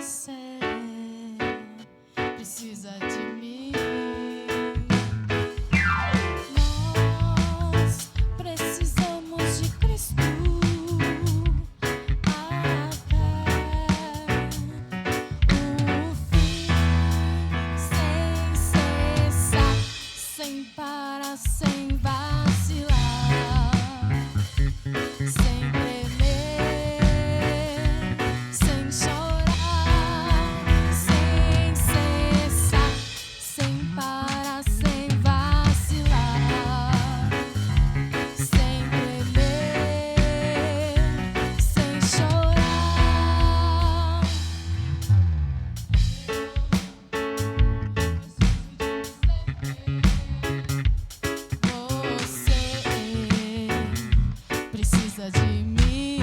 Você precisa de mim. Nós precisamos de Cristo até o fim, sem cessar, sem parar, sem vacilar, sem tremer, sem chorar, sem cessar, sem parar, sem vacilar, sem tremer, sem chorar. Você precisa de mim.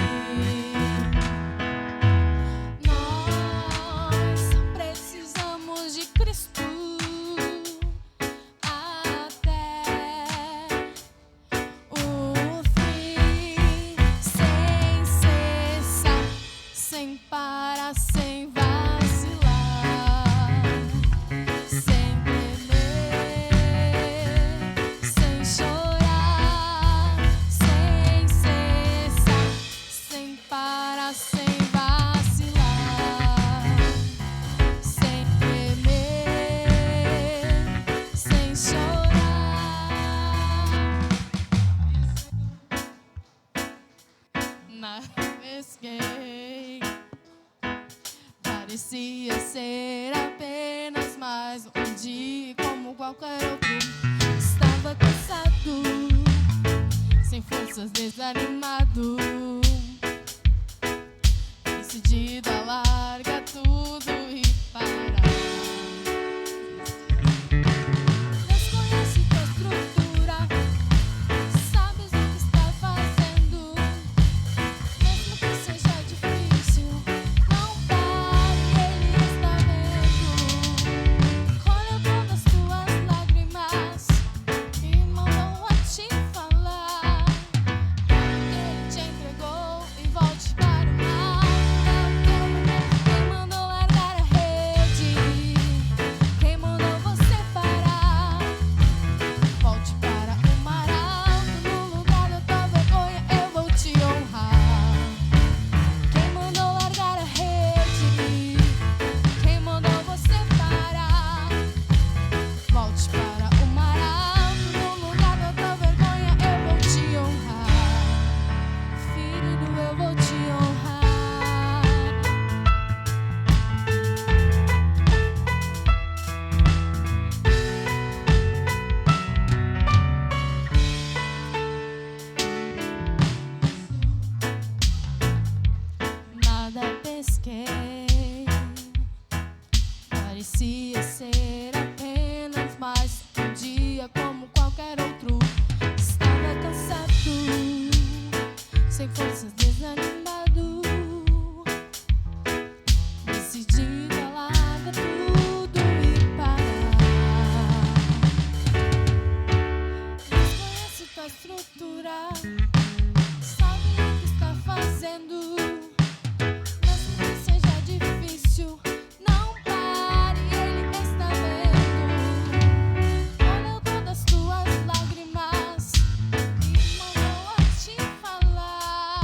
Nós precisamos de Cristo até o fim, sem cessar, sem parar, sem vacilar, sem tremer, sem chorar, sem cessar, sem parar, sem vacilar, sem tremer, sem chorar. Navesguei, parecia ser apenas mais um dia como qualquer outro. Estava cansado, sem forças, desanimado, decidido a largar tudo e parar. Desconhece tua estrutura, sabes o que está fazendo. Mesmo que seja difícil, não pare, Ele está vendo. Colheu todas tuas lágrimas e mandou a te falar que Ele te entregou e volte para o mar. Quem mandou largar a rede? Quem mandou você parar? Volte para o mar alto, no lugar da tua vergonha eu vou te honrar. Quem mandou largar a rede? Quem mandou você parar? Volte para o mar alto, no lugar da tua vergonha eu vou te honrar. Filho, eu vou te honrar. Nada pesquei, parecia ser apenas mais um dia como qualquer outro. Estava cansado, sem forças, desanimado, decidido a largar tudo e parar. Desconhece tua estrutura, sabe o que está fazendo. Mesmo que seja difícil, não pare, Ele está vendo. Colheu todas tuas lágrimas e mandou a te falar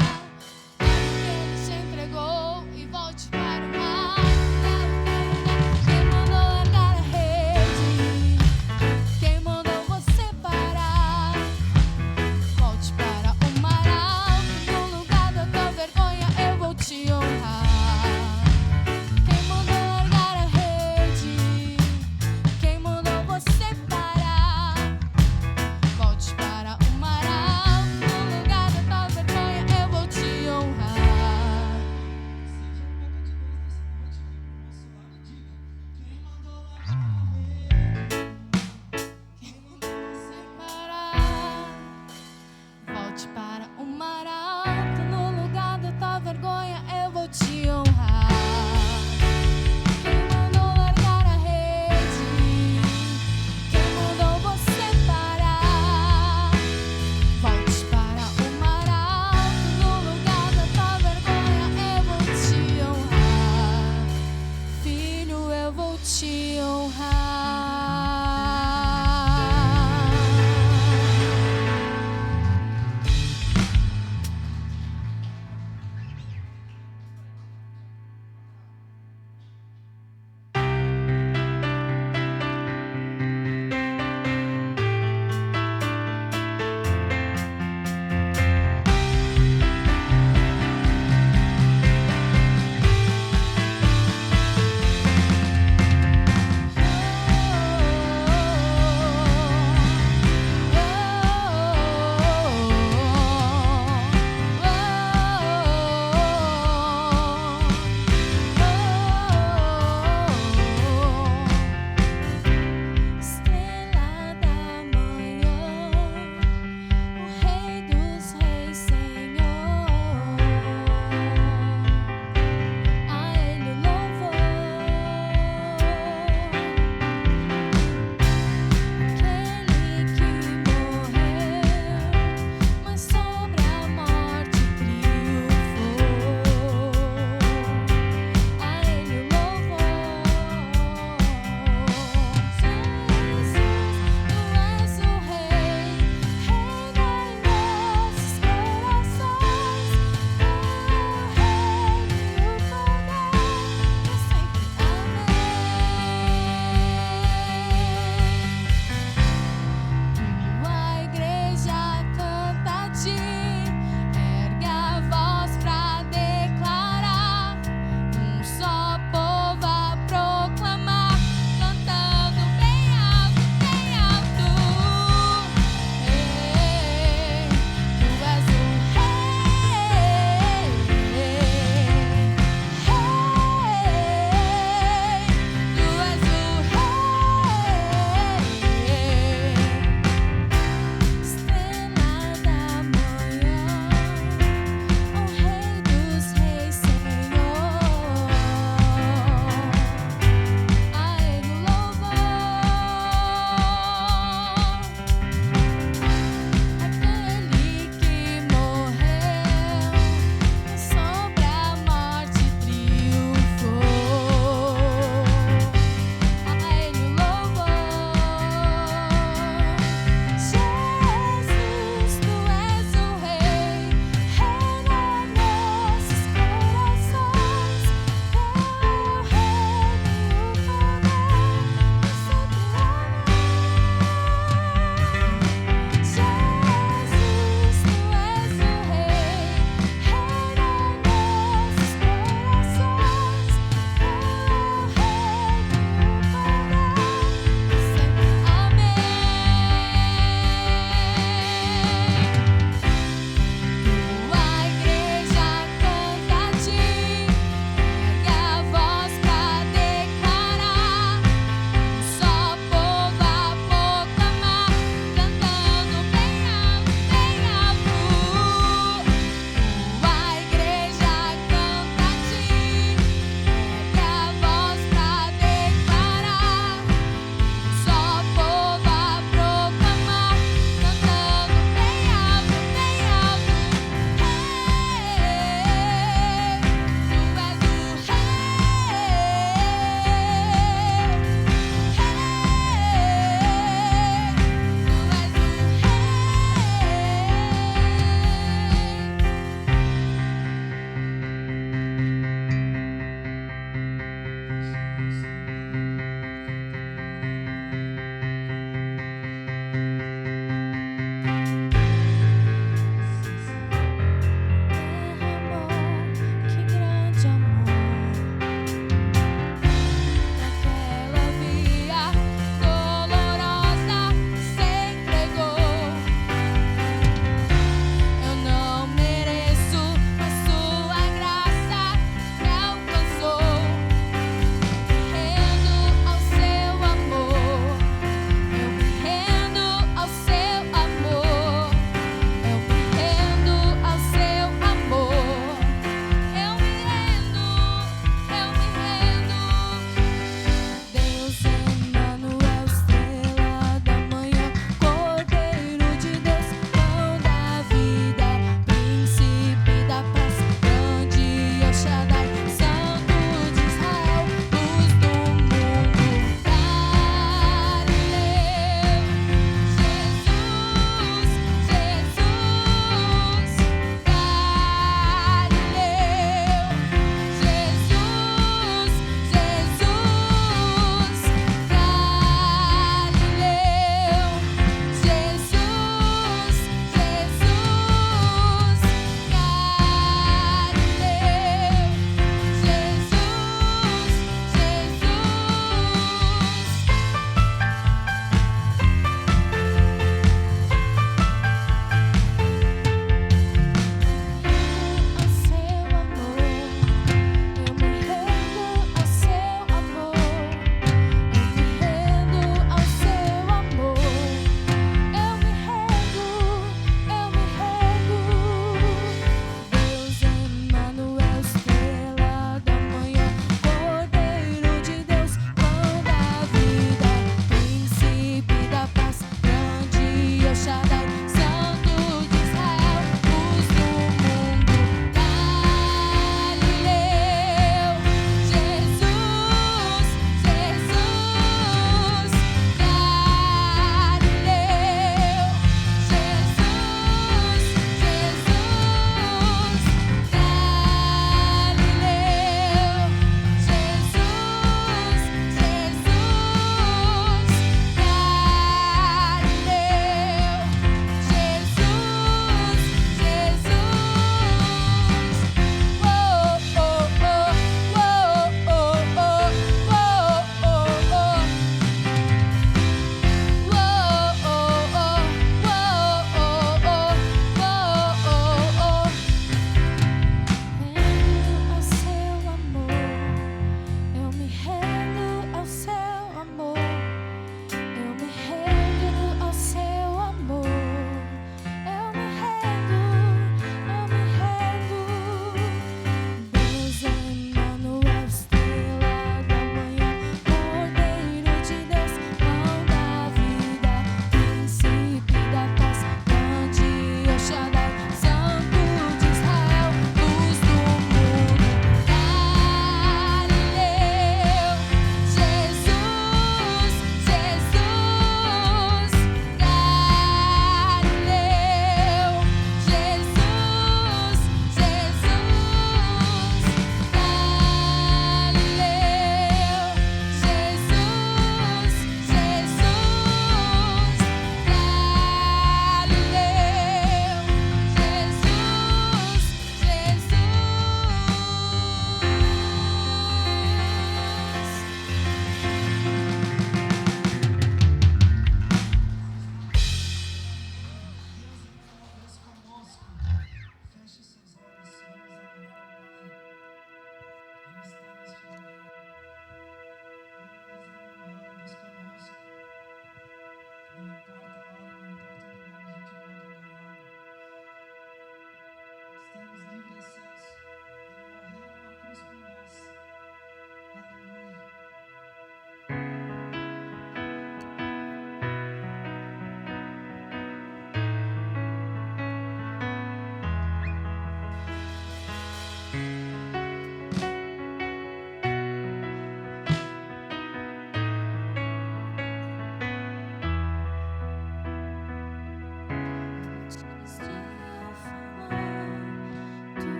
que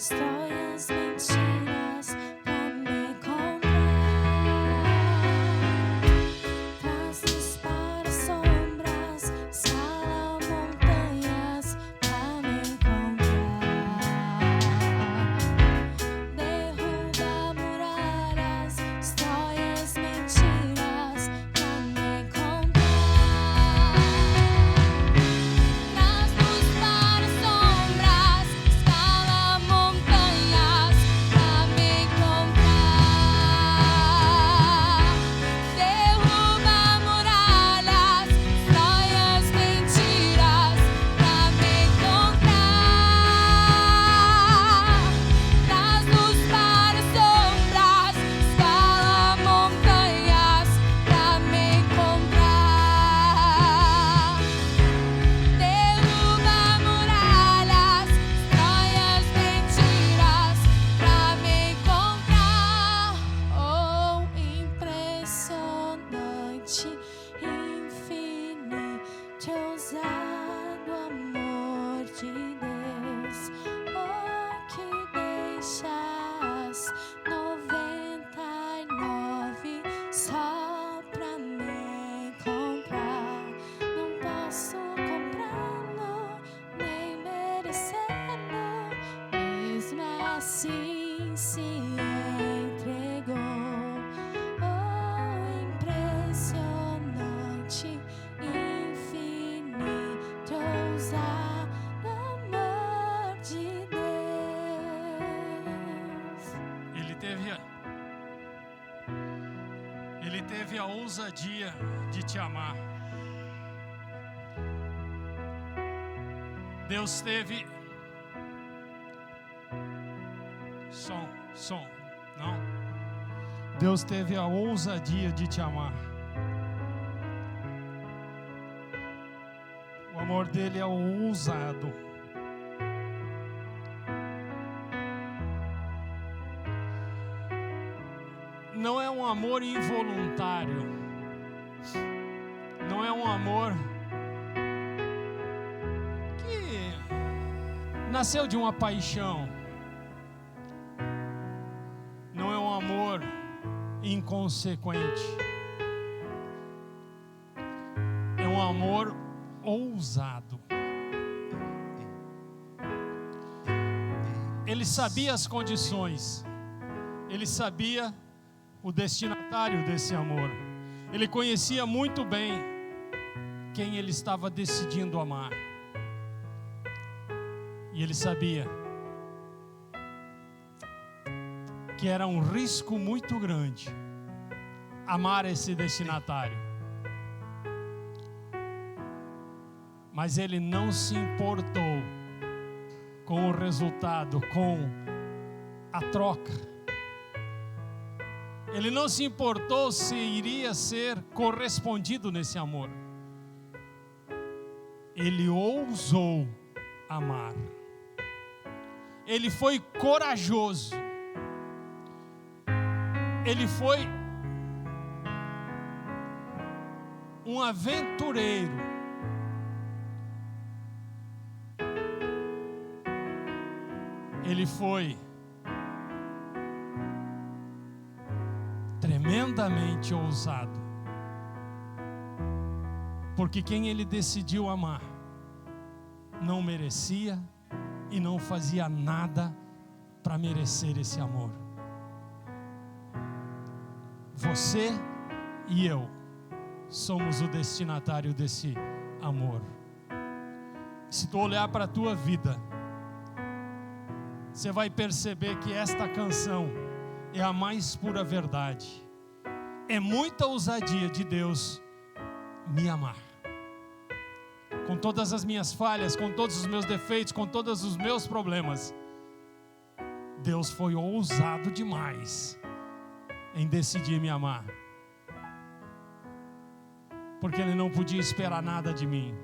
destrói as mentiras pra me encontrar. Traz luz para sombras, escala montanhas pra me encontrar. Derruba muralhas, destrói as mentiras pra me encontrar. Traz luz para sombras, escala montanhas pra me encontrar. Derruba muralhas, destrói as mentiras pra me encontrar. Traz luz para sombras, escala montanhas pra me encontrar. Derruba muralhas, destrói as mentiras pra me encontrar. Oh, impressionante, infinito, ousado amor de Deus. Oh, que deixas 99 só pra me encontrar. Não posso comprá-lo, nem merecê-lo. Mesmo assim se entregou. Oh, impressionante, infinito, ousado amor de Deus. Ele teve a ousadia de te amar. Deus teve som, não? Deus teve a ousadia de te amar. O amor dele é ousado. Não é um amor involuntário. Não é um amor que nasceu de uma paixão. Não é um amor inconsequente. É um amor ousado. Ele sabia as condições. Ele sabia o destinatário desse amor. Ele conhecia muito bem quem ele estava decidindo amar. E ele sabia que era um risco muito grande amar esse destinatário. Mas ele não se importou com o resultado, com a troca. Ele não se importou se iria ser correspondido nesse amor. Ele ousou amar. Ele foi corajoso. Ele foi um aventureiro. Ele foi tremendamente ousado, porque quem ele decidiu amar não merecia e não fazia nada para merecer esse amor. Você e eu somos o destinatário desse amor. Se tu olhar para a tua vida, você vai perceber que esta canção é a mais pura verdade. É muita ousadia de Deus me amar. Com todas as minhas falhas, com todos os meus defeitos, com todos os meus problemas, Deus foi ousado demais em decidir me amar. Porque Ele não podia esperar nada de mim.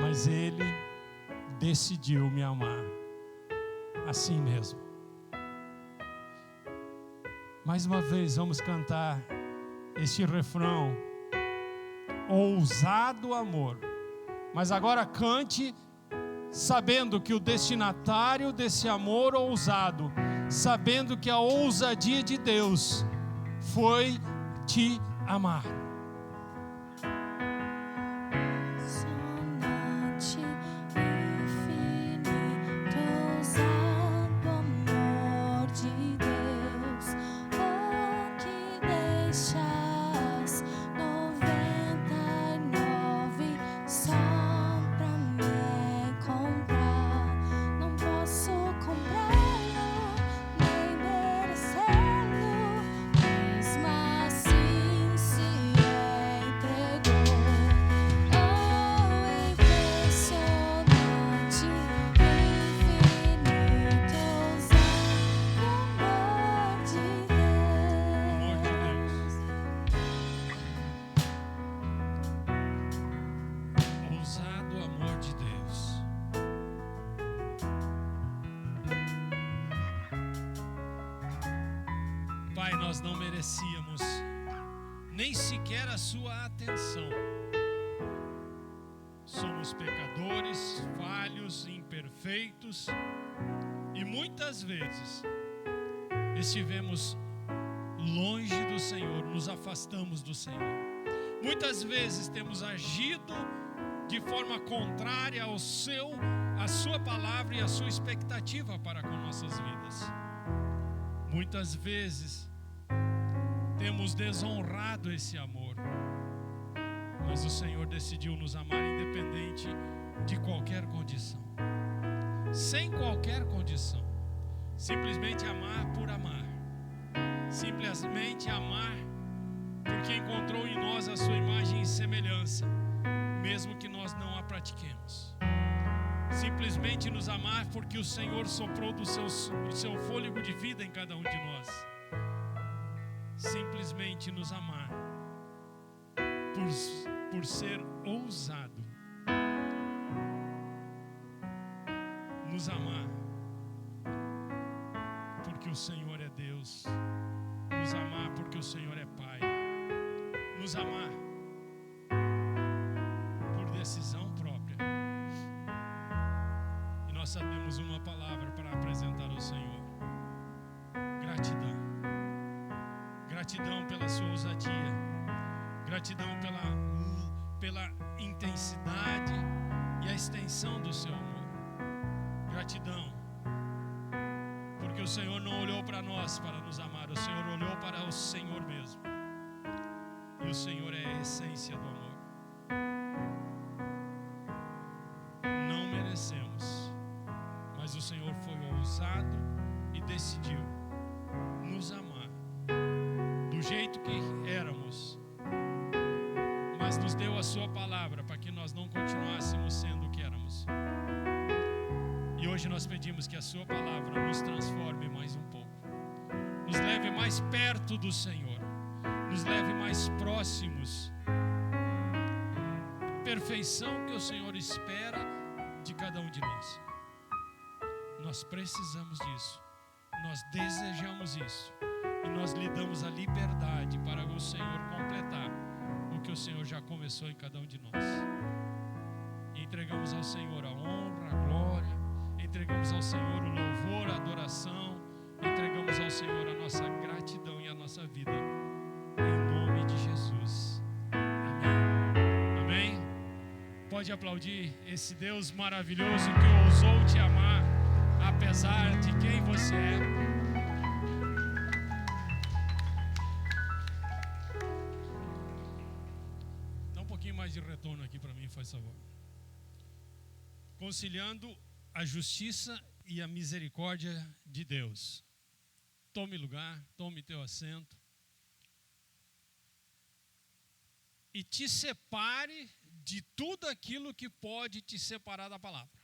Mas Ele decidiu me amar assim mesmo. Mais uma vez vamos cantar este refrão: ousado amor. Mas agora cante sabendo que o destinatário desse amor ousado, sabendo que a ousadia de Deus foi te amar. Sonante, infinito, ousado amor de Deus, oh, que deixas 99 só pra me encontrar. Não posso comprá-lo, nem merecê-lo, mesmo assim se entregou. Oh, impressionante, infinito, ousado amor de Amor de Deus. Ousado amor de Deus. Pai, nós não merecíamos nem sequer a sua atenção. Somos pecadores, falhos, imperfeitos e muitas vezes estivemos longe do Senhor, nos afastamos do Senhor. Muitas vezes temos agido de forma contrária à sua palavra e à sua expectativa para com nossas vidas. Muitas vezes temos desonrado esse amor, mas o Senhor decidiu nos amar independente de qualquer condição, sem qualquer condição, simplesmente amar por amar, simplesmente amar porque encontrou em nós a sua imagem e semelhança, mesmo que nós não a pratiquemos. Simplesmente nos amar porque o Senhor soprou do seu fôlego de vida em cada um de nós. Simplesmente nos amar por ser ousado. Nos amar porque o Senhor é Deus. Nos amar porque o Senhor é Pai. Nos amar por decisão própria. E nós sabemos uma palavra para apresentar ao Senhor: gratidão. Gratidão pela sua ousadia. Gratidão pela intensidade e a extensão do seu amor. Gratidão porque o Senhor não olhou para nós para nos amar, o Senhor olhou para o Senhor mesmo. E o Senhor é a essência do amor. Não merecemos, mas o Senhor foi ousado e decidiu nos amar do jeito que éramos, mas nos deu a sua palavra para que nós não continuássemos sendo o que éramos. E hoje nós pedimos que a sua palavra nos transforme mais um pouco, nos leve mais perto do Senhor, nos leve mais próximos. Perfeição que o Senhor espera de cada um de nós. Nós precisamos disso, nós desejamos isso, e nós lhe damos a liberdade para o Senhor completar o que o Senhor já começou em cada um de nós. E entregamos ao Senhor a honra, a glória, entregamos ao Senhor o louvor, a adoração, entregamos ao Senhor a nossa gratidão e a nossa vida, em nome de Jesus. Amém. Amém. Pode aplaudir esse Deus maravilhoso que ousou te amar, apesar de quem você é. Mais de retorno aqui para mim, faz favor. Conciliando a justiça e a misericórdia de Deus. Tome lugar, tome teu assento. E te separe de tudo aquilo que pode te separar da palavra.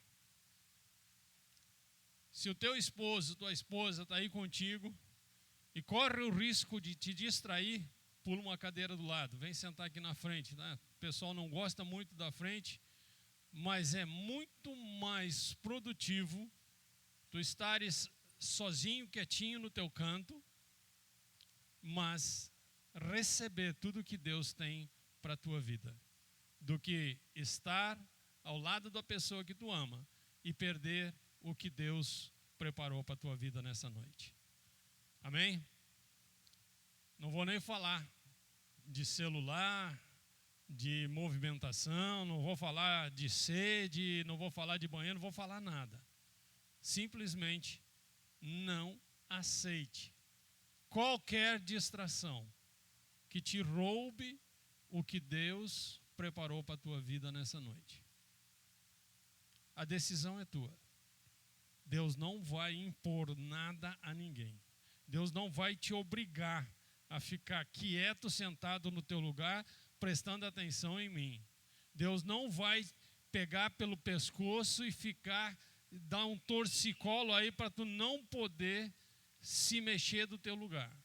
Se o teu esposo, tua esposa está aí contigo e corre o risco de te distrair, pula uma cadeira do lado, vem sentar aqui na frente, né? O pessoal não gosta muito da frente, mas é muito mais produtivo tu estares sozinho, quietinho no teu canto, mas receber tudo que Deus tem para a tua vida, do que estar ao lado da pessoa que tu ama e perder o que Deus preparou para a tua vida nessa noite. Amém? Não vou nem falar de celular, de movimentação, não vou falar de sede, não vou falar de banheiro, não vou falar nada. Simplesmente não aceite qualquer distração que te roube o que Deus preparou para a tua vida nessa noite. A decisão é tua. Deus não vai impor nada a ninguém. Deus não vai te obrigar a ficar quieto, sentado no teu lugar, prestando atenção em mim. Deus não vai pegar pelo pescoço e dar um torcicolo aí para tu não poder se mexer do teu lugar.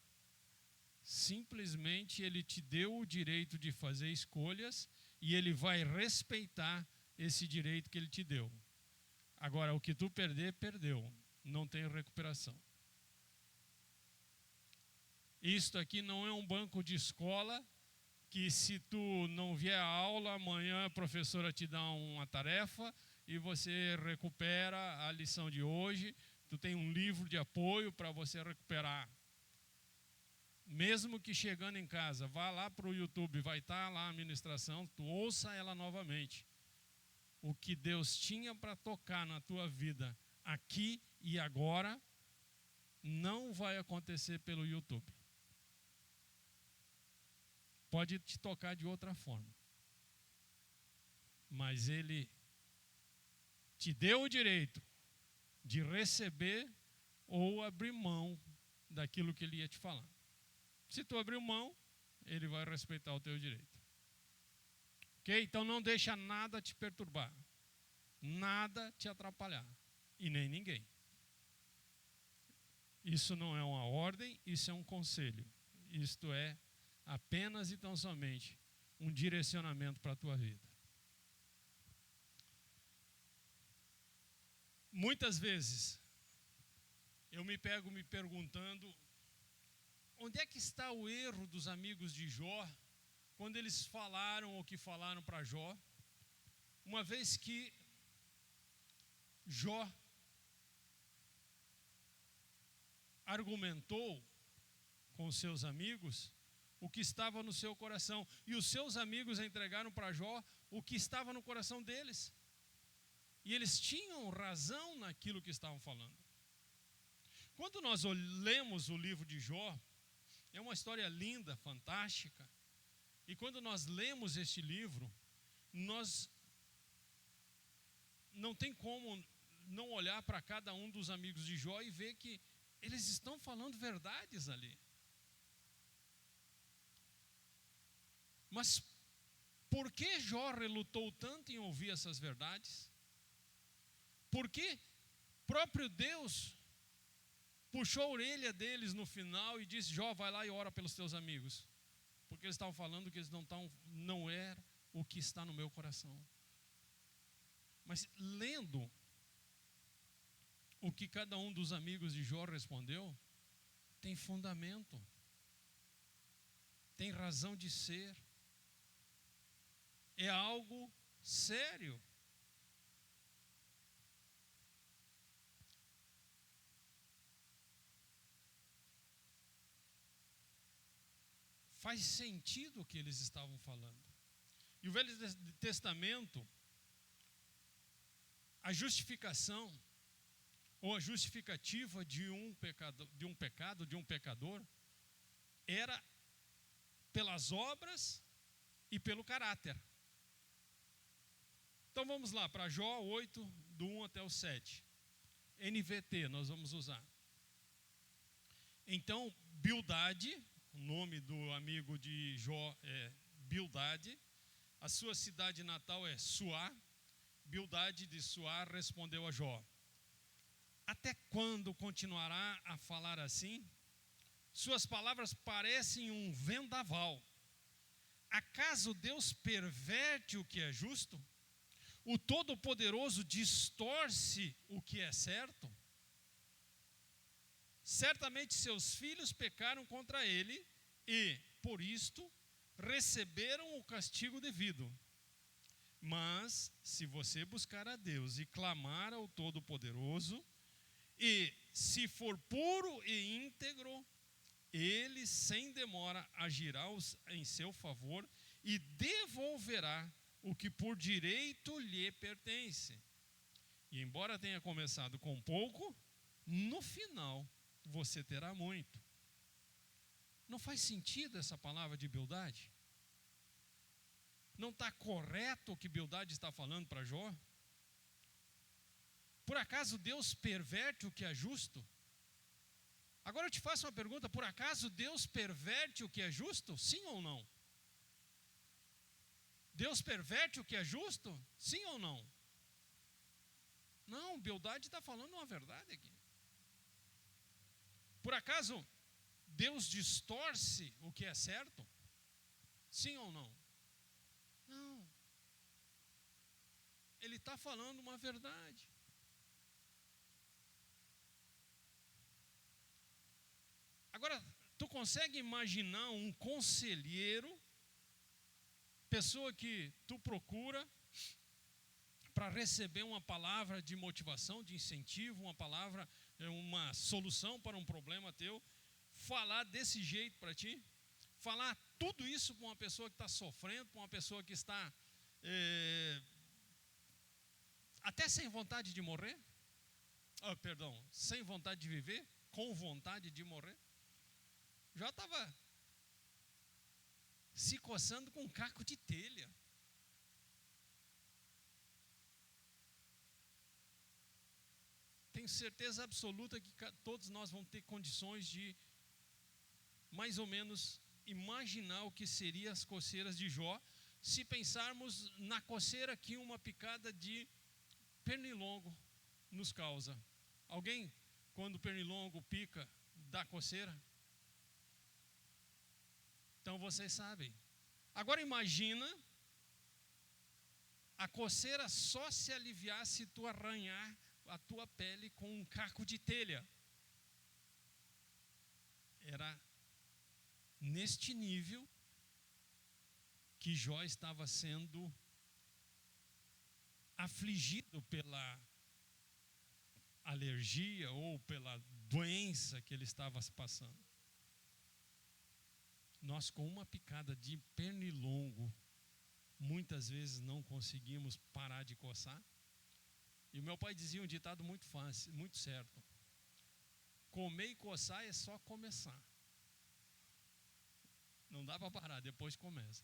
Simplesmente Ele te deu o direito de fazer escolhas e Ele vai respeitar esse direito que Ele te deu. Agora, o que tu perder, perdeu. Não tem recuperação. Isto aqui não é um banco de escola que se tu não vier à aula, amanhã a professora te dá uma tarefa e você recupera a lição de hoje. Tu tem um livro de apoio para você recuperar. Mesmo que chegando em casa, vá lá para o YouTube, vai estar lá a ministração, tu ouça ela novamente. O que Deus tinha para tocar na tua vida aqui e agora não vai acontecer pelo YouTube. Pode te tocar de outra forma. Mas Ele te deu o direito de receber ou abrir mão daquilo que Ele ia te falar. Se tu abrir mão, Ele vai respeitar o teu direito. Ok? Então não deixa nada te perturbar. Nada te atrapalhar. E nem ninguém. Isso não é uma ordem, isso é um conselho. Isto é apenas e tão somente um direcionamento para a tua vida. Muitas vezes eu me pego me perguntando onde é que está o erro dos amigos de Jó quando eles falaram o que falaram para Jó, uma vez que Jó argumentou com seus amigos o que estava no seu coração, e os seus amigos entregaram para Jó o que estava no coração deles, e eles tinham razão naquilo que estavam falando. Quando nós lemos o livro de Jó, é uma história linda, fantástica, e quando nós lemos este livro, nós não tem como não olhar para cada um dos amigos de Jó e ver que eles estão falando verdades ali. Mas por que Jó relutou tanto em ouvir essas verdades? Por que próprio Deus puxou a orelha deles no final e disse: Jó, vai lá e ora pelos teus amigos? Porque eles estavam falando que eles não era o que está no meu coração. Mas lendo o que cada um dos amigos de Jó respondeu, tem fundamento, tem razão de ser, é algo sério. Faz sentido o que eles estavam falando. E o Velho Testamento, a justificação ou a justificativa de um pecador, era pelas obras e pelo caráter. Então vamos lá para Jó 8, do 1 até o 7. NVT nós vamos usar. Então, Bildade, o nome do amigo de Jó é Bildade, a sua cidade natal é Suá. Bildade de Suá respondeu a Jó: até quando continuará a falar assim? Suas palavras parecem um vendaval. Acaso Deus perverte o que é justo? O Todo-Poderoso distorce o que é certo? Certamente seus filhos pecaram contra ele e, por isto, receberam o castigo devido. Mas, se você buscar a Deus e clamar ao Todo-Poderoso, e se for puro e íntegro, Ele sem demora agirá em seu favor e devolverá o que por direito lhe pertence. E embora tenha começado com pouco, no final você terá muito. Não faz sentido essa palavra de Bildade? Não está correto o que Bildade está falando para Jó? Por acaso Deus perverte o que é justo? Agora eu te faço uma pergunta: por acaso Deus perverte o que é justo? Sim ou não? Deus perverte o que é justo? Sim ou não? Não, Bildade está falando uma verdade aqui. Por acaso Deus distorce o que é certo? Sim ou não? Não. Ele está falando uma verdade. Agora, tu consegue imaginar um conselheiro, pessoa que tu procura para receber uma palavra de motivação, de incentivo, uma palavra, uma solução para um problema teu, falar desse jeito para ti? Falar tudo isso para uma pessoa que está sofrendo, para uma pessoa que está até sem vontade de morrer? Sem vontade de viver, com vontade de morrer? Já estava se coçando com um caco de telha. Tenho certeza absoluta que todos nós vamos ter condições de mais ou menos imaginar o que seriam as coceiras de Jó, se pensarmos na coceira que uma picada de pernilongo nos causa. Alguém, quando o pernilongo pica, dá coceira? Então vocês sabem. Agora imagina a coceira só se aliviar se tu arranhar a tua pele com um caco de telha. Era neste nível que Jó estava sendo afligido pela alergia ou pela doença que ele estava passando. Nós, com uma picada de pernilongo, muitas vezes não conseguimos parar de coçar. E o meu pai dizia um ditado muito fácil, muito certo: comer e coçar é só começar. Não dá para parar, depois começa.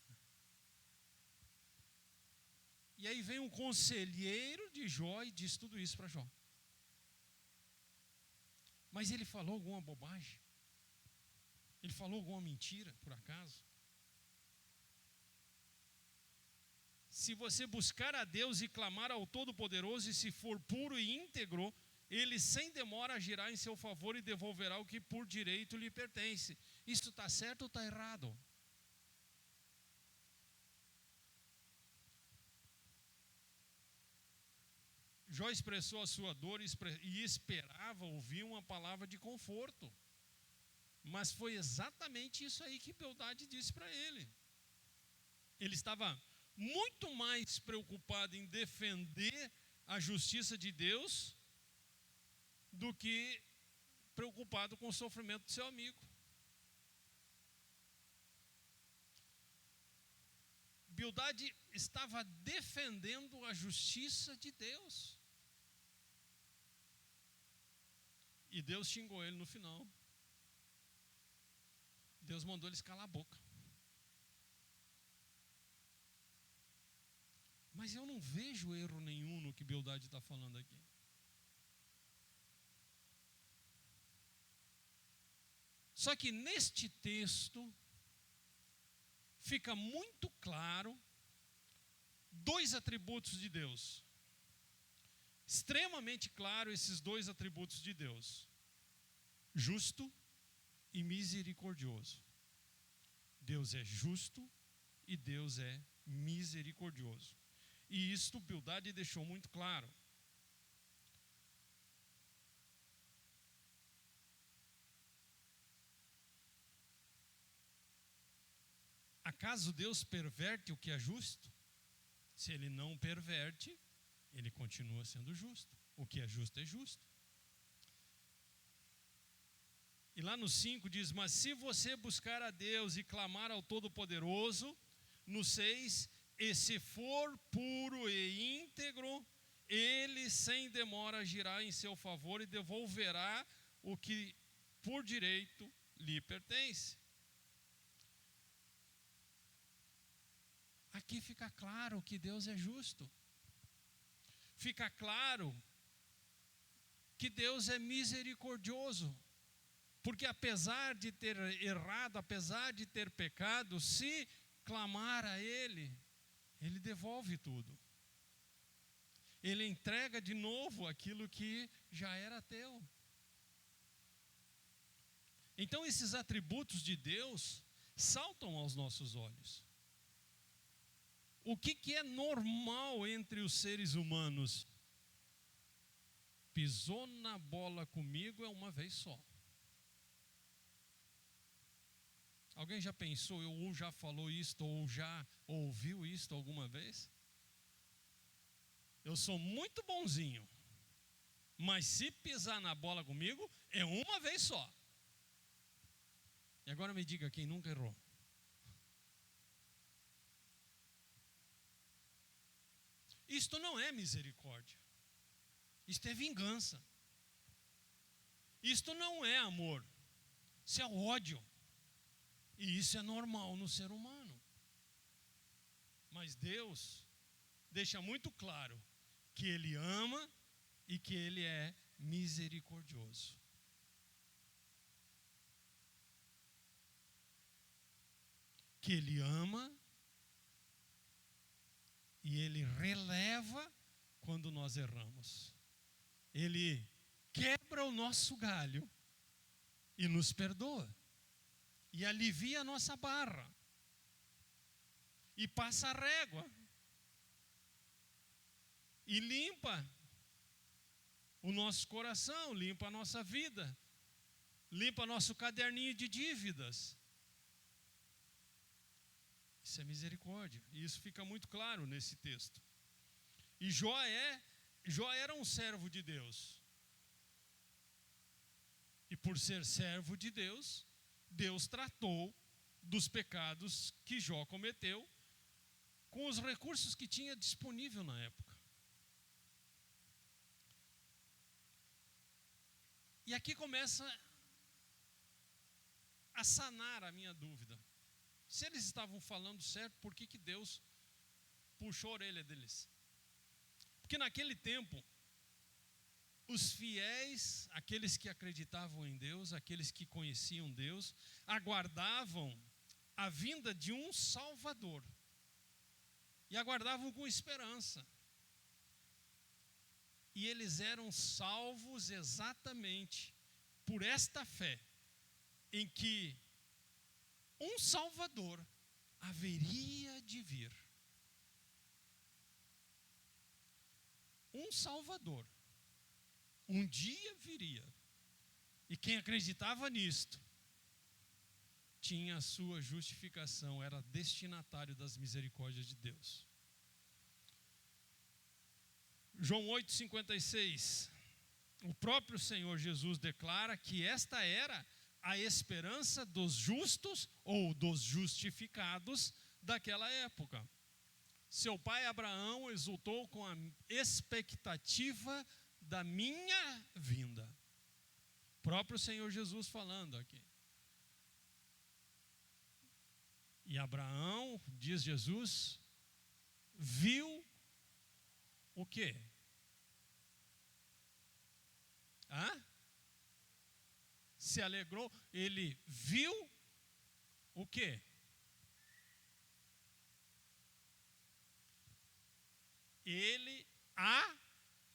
E aí vem um conselheiro de Jó e diz tudo isso para Jó. Mas ele falou alguma bobagem? Ele falou alguma mentira, por acaso? Se você buscar a Deus e clamar ao Todo-Poderoso, e se for puro e íntegro, Ele sem demora agirá em seu favor e devolverá o que por direito lhe pertence. Isso está certo ou está errado? Jó expressou a sua dor e esperava ouvir uma palavra de conforto. Mas foi exatamente isso aí que Bildade disse para ele. Ele estava muito mais preocupado em defender a justiça de Deus do que preocupado com o sofrimento do seu amigo. Bildade estava defendendo a justiça de Deus. E Deus xingou ele no final. Deus mandou eles calar a boca. Mas eu não vejo erro nenhum no que Bildade está falando aqui. Só que neste texto fica muito claro dois atributos de Deus. Extremamente claro esses dois atributos de Deus: justo e misericordioso. Deus é justo e Deus é misericordioso. E isto Bildade deixou muito claro. Acaso Deus perverte o que é justo? Se ele não perverte, ele continua sendo justo. O que é justo é justo. E lá no 5 diz: mas se você buscar a Deus e clamar ao Todo-Poderoso, no 6, e se for puro e íntegro, ele sem demora agirá em seu favor e devolverá o que por direito lhe pertence. Aqui fica claro que Deus é justo. Fica claro que Deus é misericordioso. Porque apesar de ter errado, apesar de ter pecado, se clamar a Ele, Ele devolve tudo. Ele entrega de novo aquilo que já era teu. Então esses atributos de Deus saltam aos nossos olhos. O que é normal entre os seres humanos? Pisou na bola comigo é uma vez só. Alguém já pensou, ou já falou isto, ou já ouviu isto alguma vez? Eu sou muito bonzinho, mas se pisar na bola comigo, é uma vez só. E agora me diga quem nunca errou. Isto não é misericórdia. Isto é vingança. Isto não é amor. Isso é ódio. E isso é normal no ser humano. Mas Deus deixa muito claro que Ele ama e que Ele é misericordioso. Que Ele ama e Ele releva quando nós erramos. Ele quebra o nosso galho e nos perdoa. E alivia a nossa barra. E passa a régua. E limpa o nosso coração, limpa a nossa vida. Limpa nosso caderninho de dívidas. Isso é misericórdia. E isso fica muito claro nesse texto. E Jó era um servo de Deus. E por ser servo de Deus, Deus tratou dos pecados que Jó cometeu com os recursos que tinha disponível na época. E aqui começa a sanar a minha dúvida. Se eles estavam falando certo, por que Deus puxou a orelha deles? Porque naquele tempo, os fiéis, aqueles que acreditavam em Deus, aqueles que conheciam Deus, aguardavam a vinda de um Salvador. E aguardavam com esperança. E eles eram salvos exatamente por esta fé, em que um Salvador haveria de vir. Um Salvador um dia viria. E quem acreditava nisto tinha a sua justificação, era destinatário das misericórdias de Deus. João 8,56. O próprio Senhor Jesus declara que esta era a esperança dos justos ou dos justificados daquela época. Seu pai Abraão exultou com a expectativa da minha vinda. O próprio Senhor Jesus falando aqui. E Abraão, diz Jesus, viu o quê? Se alegrou. Ele viu o quê? Ele a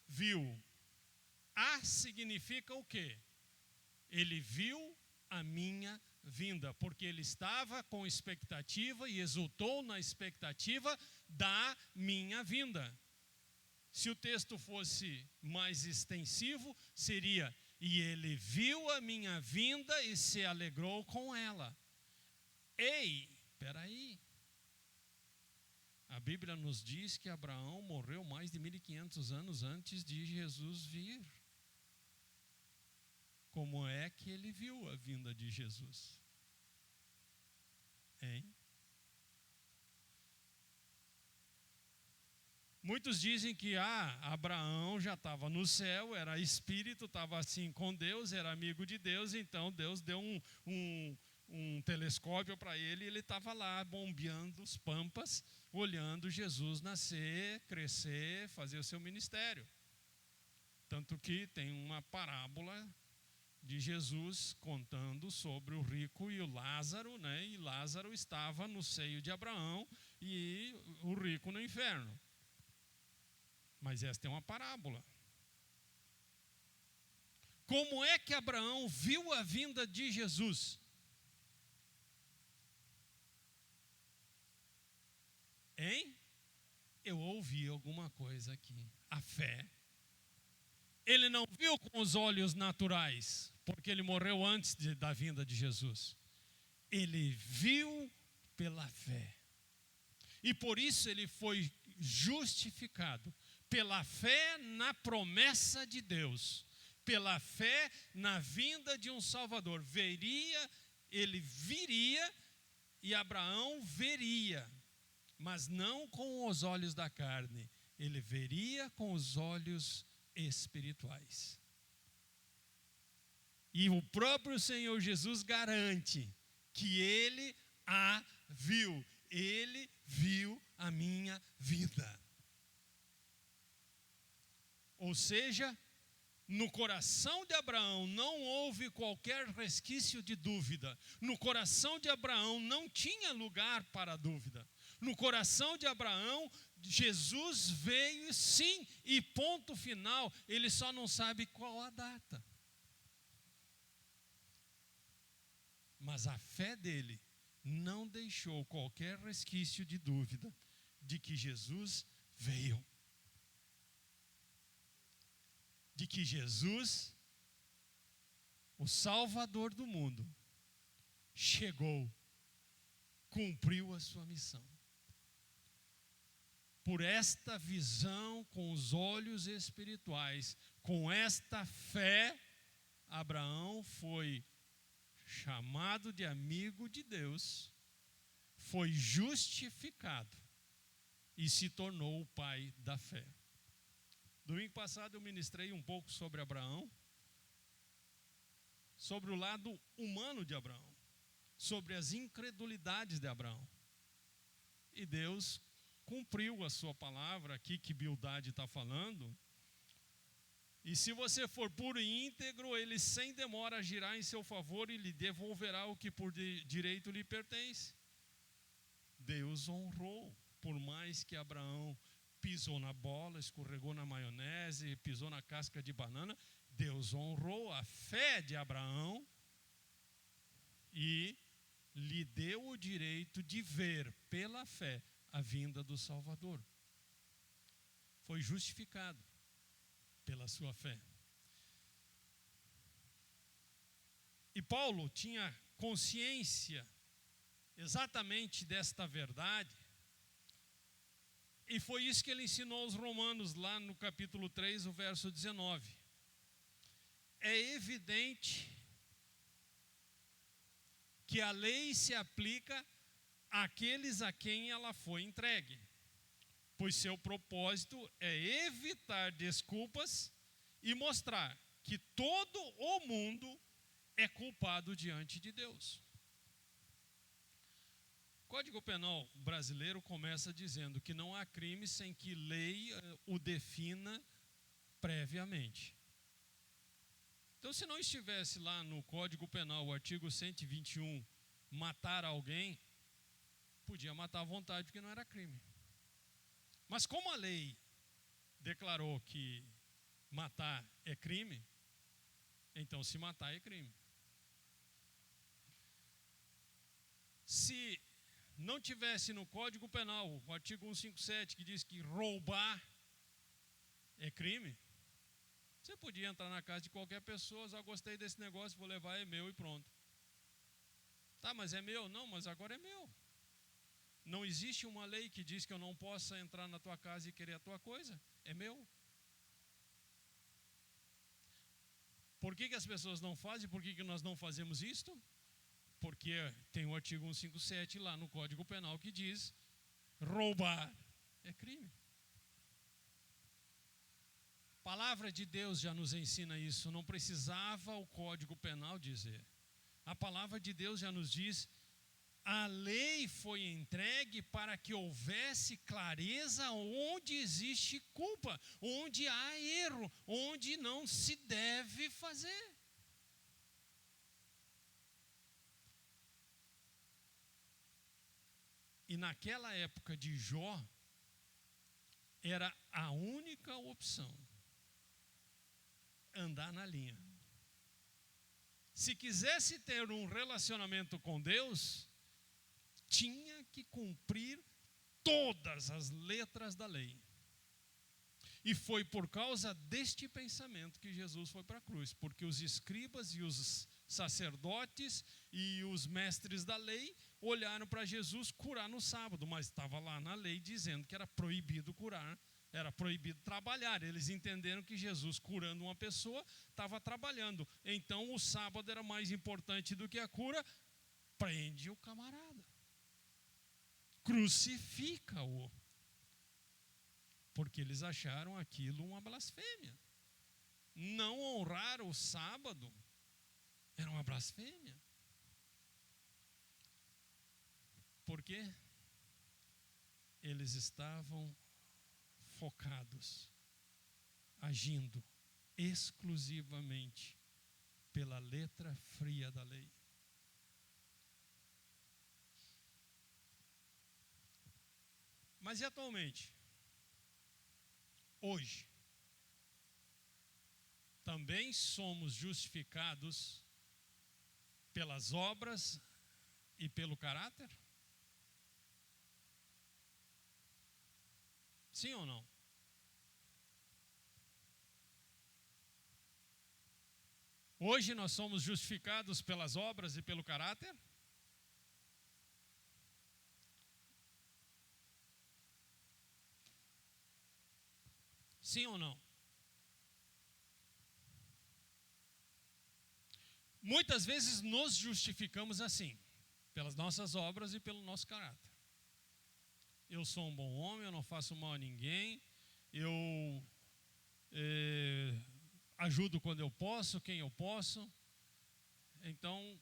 viu. A significa o quê? Ele viu a minha vinda, porque ele estava com expectativa e exultou na expectativa da minha vinda. Se o texto fosse mais extensivo, seria: e ele viu a minha vinda e se alegrou com ela. Ei, espera aí. A Bíblia nos diz que Abraão morreu mais de 1500 anos antes de Jesus vir. Como é que ele viu a vinda de Jesus? Hein? Muitos dizem que Abraão já estava no céu, era espírito, estava assim com Deus, era amigo de Deus, então Deus deu um telescópio para ele e ele estava lá bombeando os pampas, olhando Jesus nascer, crescer, fazer o seu ministério. Tanto que tem uma parábola de Jesus contando sobre o rico e o Lázaro, né? E Lázaro estava no seio de Abraão e o rico no inferno. Mas esta é uma parábola. Como é que Abraão viu a vinda de Jesus? Hein? Eu ouvi alguma coisa aqui. A fé. Ele não viu com os olhos naturais, porque ele morreu antes da vinda de Jesus. Ele viu pela fé. E por isso ele foi justificado. Pela fé na promessa de Deus. Pela fé na vinda de um Salvador. Ele viria e Abraão veria. Mas não com os olhos da carne. Ele veria com os olhos espirituais. E o próprio Senhor Jesus garante que ele a viu. Ele viu a minha vida. Ou seja, no coração de Abraão não houve qualquer resquício de dúvida. No coração de Abraão não tinha lugar para dúvida. No coração de Abraão, Jesus veio sim, e ponto final. Ele só não sabe qual a data. Mas a fé dele não deixou qualquer resquício de dúvida de que Jesus veio. De que Jesus, o Salvador do mundo, chegou, cumpriu a sua missão. Por esta visão com os olhos espirituais, com esta fé, Abraão foi chamado de amigo de Deus, foi justificado e se tornou o pai da fé. Domingo passado eu ministrei um pouco sobre Abraão, sobre o lado humano de Abraão, sobre as incredulidades de Abraão. E Deus cumpriu a sua palavra aqui que Bildade está falando. E se você for puro e íntegro, ele sem demora agirá em seu favor e lhe devolverá o que por direito lhe pertence. Deus honrou, por mais que Abraão pisou na bola, escorregou na maionese, pisou na casca de banana, Deus honrou a fé de Abraão e lhe deu o direito de ver pela fé a vinda do Salvador. Foi justificado pela sua fé. E Paulo tinha consciência exatamente desta verdade. E foi isso que ele ensinou aos romanos lá no capítulo 3, o verso 19. É evidente que a lei se aplica àqueles a quem ela foi entregue, pois seu propósito é evitar desculpas e mostrar que todo o mundo é culpado diante de Deus. O Código Penal brasileiro começa dizendo que não há crime sem que lei o defina previamente. Então, se não estivesse lá no Código Penal, o artigo 121, matar alguém, podia matar à vontade porque não era crime. Mas como a lei declarou que matar é crime, então se matar é crime. Se não tivesse no Código Penal o artigo 157 que diz que roubar é crime, você podia entrar na casa de qualquer pessoa, já gostei desse negócio, vou levar, é meu e pronto. Tá, mas é meu? Não, mas agora é meu. Não existe uma lei que diz que eu não possa entrar na tua casa e querer a tua coisa. É meu. Por que as pessoas não fazem? Por que nós não fazemos isto? Porque tem o artigo 157 lá no Código Penal que diz: roubar é crime. A palavra de Deus já nos ensina isso, não precisava o Código Penal dizer. A palavra de Deus já nos diz: a lei foi entregue para que houvesse clareza onde existe culpa, onde há erro, onde não se deve fazer. E naquela época de Jó, era a única opção andar na linha. Se quisesse ter um relacionamento com Deus, tinha que cumprir todas as letras da lei. E foi por causa deste pensamento que Jesus foi para a cruz, porque os escribas e os sacerdotes e os mestres da lei olharam para Jesus curar no sábado, mas estava lá na lei dizendo que era proibido curar, era proibido trabalhar. Eles entenderam que Jesus, curando uma pessoa, estava trabalhando. Então o sábado era mais importante do que a cura. Prende o camarada, crucifica-o, porque eles acharam aquilo uma blasfêmia. Não honrar o sábado era uma blasfêmia. Por quê? Eles estavam focados, agindo exclusivamente pela letra fria da lei. Mas e atualmente? Hoje, também somos justificados pelas obras e pelo caráter? Sim ou não? Hoje nós somos justificados pelas obras e pelo caráter? Sim ou não? Muitas vezes nos justificamos assim, pelas nossas obras e pelo nosso caráter. Eu sou um bom homem, eu não faço mal a ninguém, eu ajudo quando eu posso, quem eu posso, então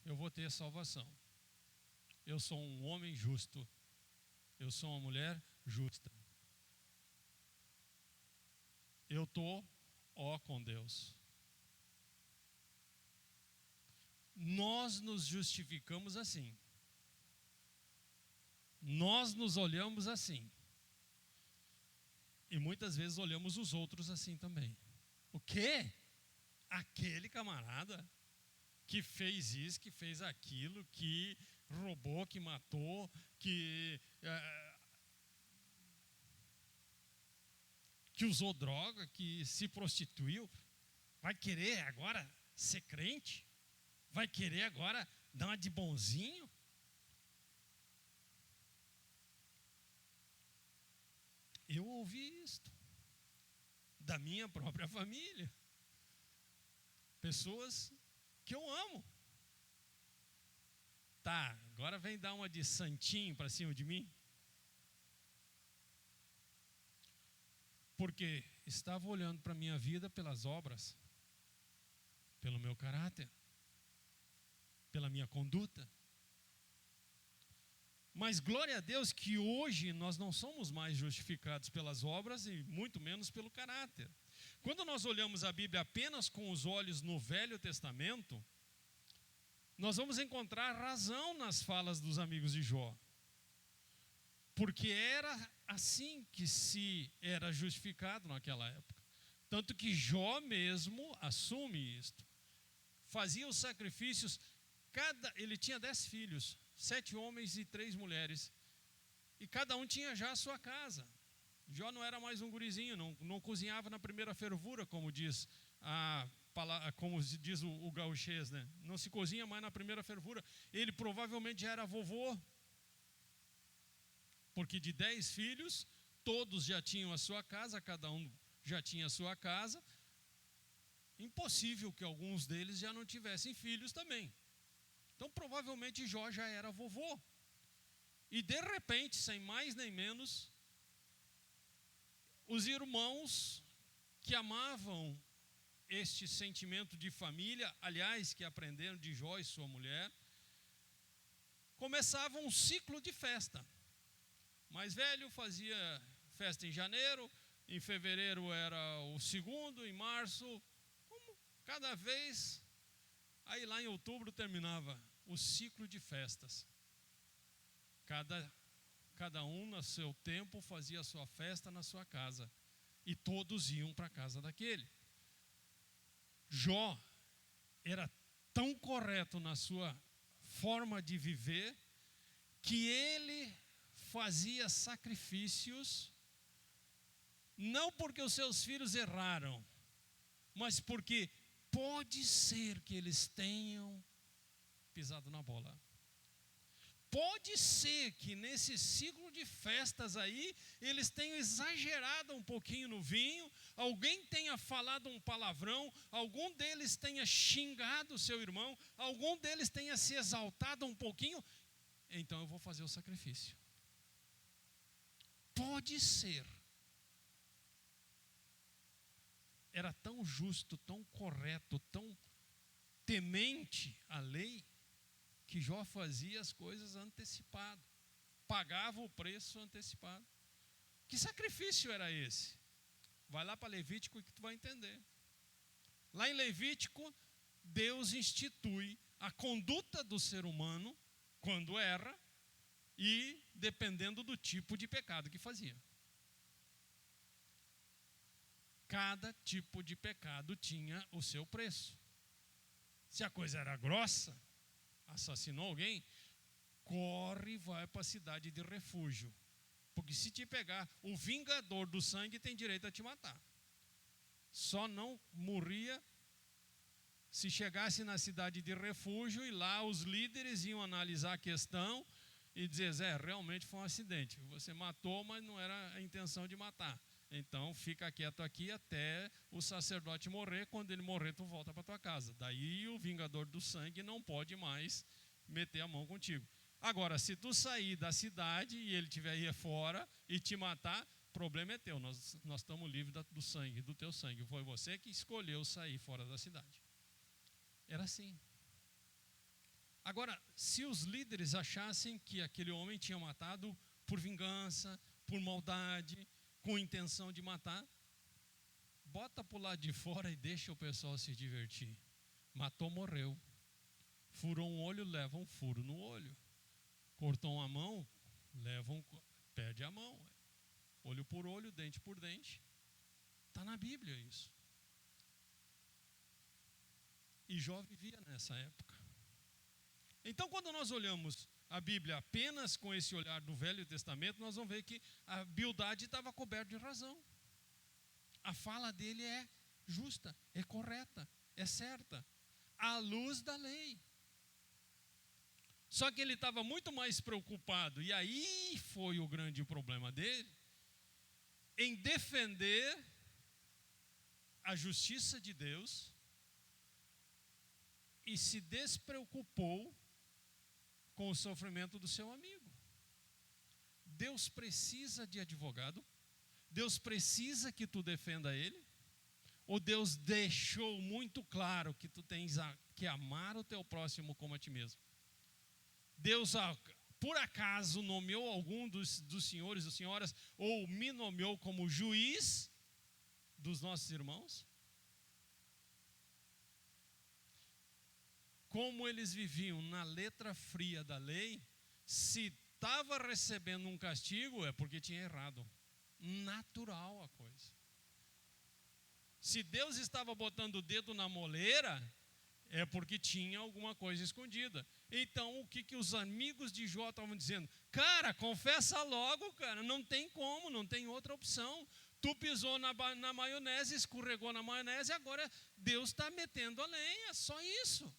eu vou ter salvação. Eu sou um homem justo, eu sou uma mulher justa. Eu estou com Deus. Nós nos justificamos assim. Nós nos olhamos assim. E muitas vezes olhamos os outros assim também. O quê? Aquele camarada que fez isso, que fez aquilo, que roubou, que matou, que usou droga, que se prostituiu, vai querer agora ser crente? Vai querer agora dar uma de bonzinho? Eu ouvi isto da minha própria família. Pessoas que eu amo. Tá, agora vem dar uma de santinho para cima de mim. Porque estava olhando para a minha vida pelas obras, pelo meu caráter, pela minha conduta. Mas glória a Deus que hoje nós não somos mais justificados pelas obras e muito menos pelo caráter. Quando nós olhamos a Bíblia apenas com os olhos no Velho Testamento, nós vamos encontrar razão nas falas dos amigos de Jó. Porque era assim que se era justificado naquela época. Tanto que Jó mesmo assume isto. Fazia os sacrifícios, ele tinha 10 filhos, 7 homens e 3 mulheres. E cada um tinha já a sua casa. Jó não era mais um gurizinho, não cozinhava na primeira fervura, como diz o gauchês, né? Não se cozinha mais na primeira fervura. Ele provavelmente já era vovô. porque de 10 filhos, todos já tinham a sua casa, cada um já tinha a sua casa. Impossível que alguns deles já não tivessem filhos também. Então, provavelmente, Jó já era vovô. E, de repente, sem mais nem menos, os irmãos que amavam este sentimento de família, aliás, que aprenderam de Jó e sua mulher, começavam um ciclo de festa. Mais velho fazia festa em janeiro, em fevereiro era o segundo, em março, cada vez, aí lá em outubro terminava o ciclo de festas. Cada um no seu tempo fazia a sua festa na sua casa, e todos iam para a casa daquele. Jó era tão correto na sua forma de viver, que ele fazia sacrifícios, não porque os seus filhos erraram, mas porque pode ser que eles tenham pisado na bola. Pode ser que nesse ciclo de festas aí, eles tenham exagerado um pouquinho no vinho, alguém tenha falado um palavrão, algum deles tenha xingado o seu irmão, algum deles tenha se exaltado um pouquinho, então eu vou fazer o sacrifício. Pode ser. Era tão justo, tão correto, tão temente à lei, que Jó fazia as coisas antecipado, pagava o preço antecipado. Que sacrifício era esse? Vai lá para Levítico que tu vai entender. Lá em Levítico, Deus institui a conduta do ser humano quando erra e dependendo do tipo de pecado que fazia. Cada tipo de pecado tinha o seu preço. Se a coisa era grossa, assassinou alguém, corre e vai para a cidade de refúgio. Porque se te pegar, o vingador do sangue tem direito a te matar. Só não morria se chegasse na cidade de refúgio e lá os líderes iam analisar a questão e dizer, realmente foi um acidente. Você matou, mas não era a intenção de matar. Então fica quieto aqui até o sacerdote morrer. Quando ele morrer, tu volta para tua casa. Daí o vingador do sangue não pode mais meter a mão contigo. Agora, se tu sair da cidade e ele estiver aí fora e te matar, o problema é teu. Nós estamos livres do sangue, do teu sangue. Foi você que escolheu sair fora da cidade. Era assim. Agora, se os líderes achassem que aquele homem tinha matado por vingança, por maldade, com intenção de matar, bota para o lado de fora e deixa o pessoal se divertir. Matou, morreu. Furou um olho, leva um furo no olho. Cortou uma mão, perde a mão. Olho por olho, dente por dente. Está na Bíblia isso. E Jó vivia nessa época. Então, quando nós olhamos a Bíblia apenas com esse olhar do Velho Testamento, nós vamos ver que a Bildade estava coberta de razão. A fala dele é justa, é correta, é certa, à luz da lei. Só que ele estava muito mais preocupado, e aí foi o grande problema dele, em defender a justiça de Deus, e se despreocupou com o sofrimento do seu amigo. Deus precisa de advogado? Deus precisa que tu defenda ele? Ou Deus deixou muito claro que tu tens que amar o teu próximo como a ti mesmo? Deus, por acaso, nomeou algum dos senhores ou senhoras, ou me nomeou como juiz dos nossos irmãos? Como eles viviam na letra fria da lei, se estava recebendo um castigo, é porque tinha errado. Natural a coisa. Se Deus estava botando o dedo na moleira, é porque tinha alguma coisa escondida. Então, o que os amigos de Jó estavam dizendo? Cara, confessa logo, cara, não tem como, não tem outra opção. Tu pisou na maionese, escorregou na maionese, agora Deus está metendo a lenha, só isso.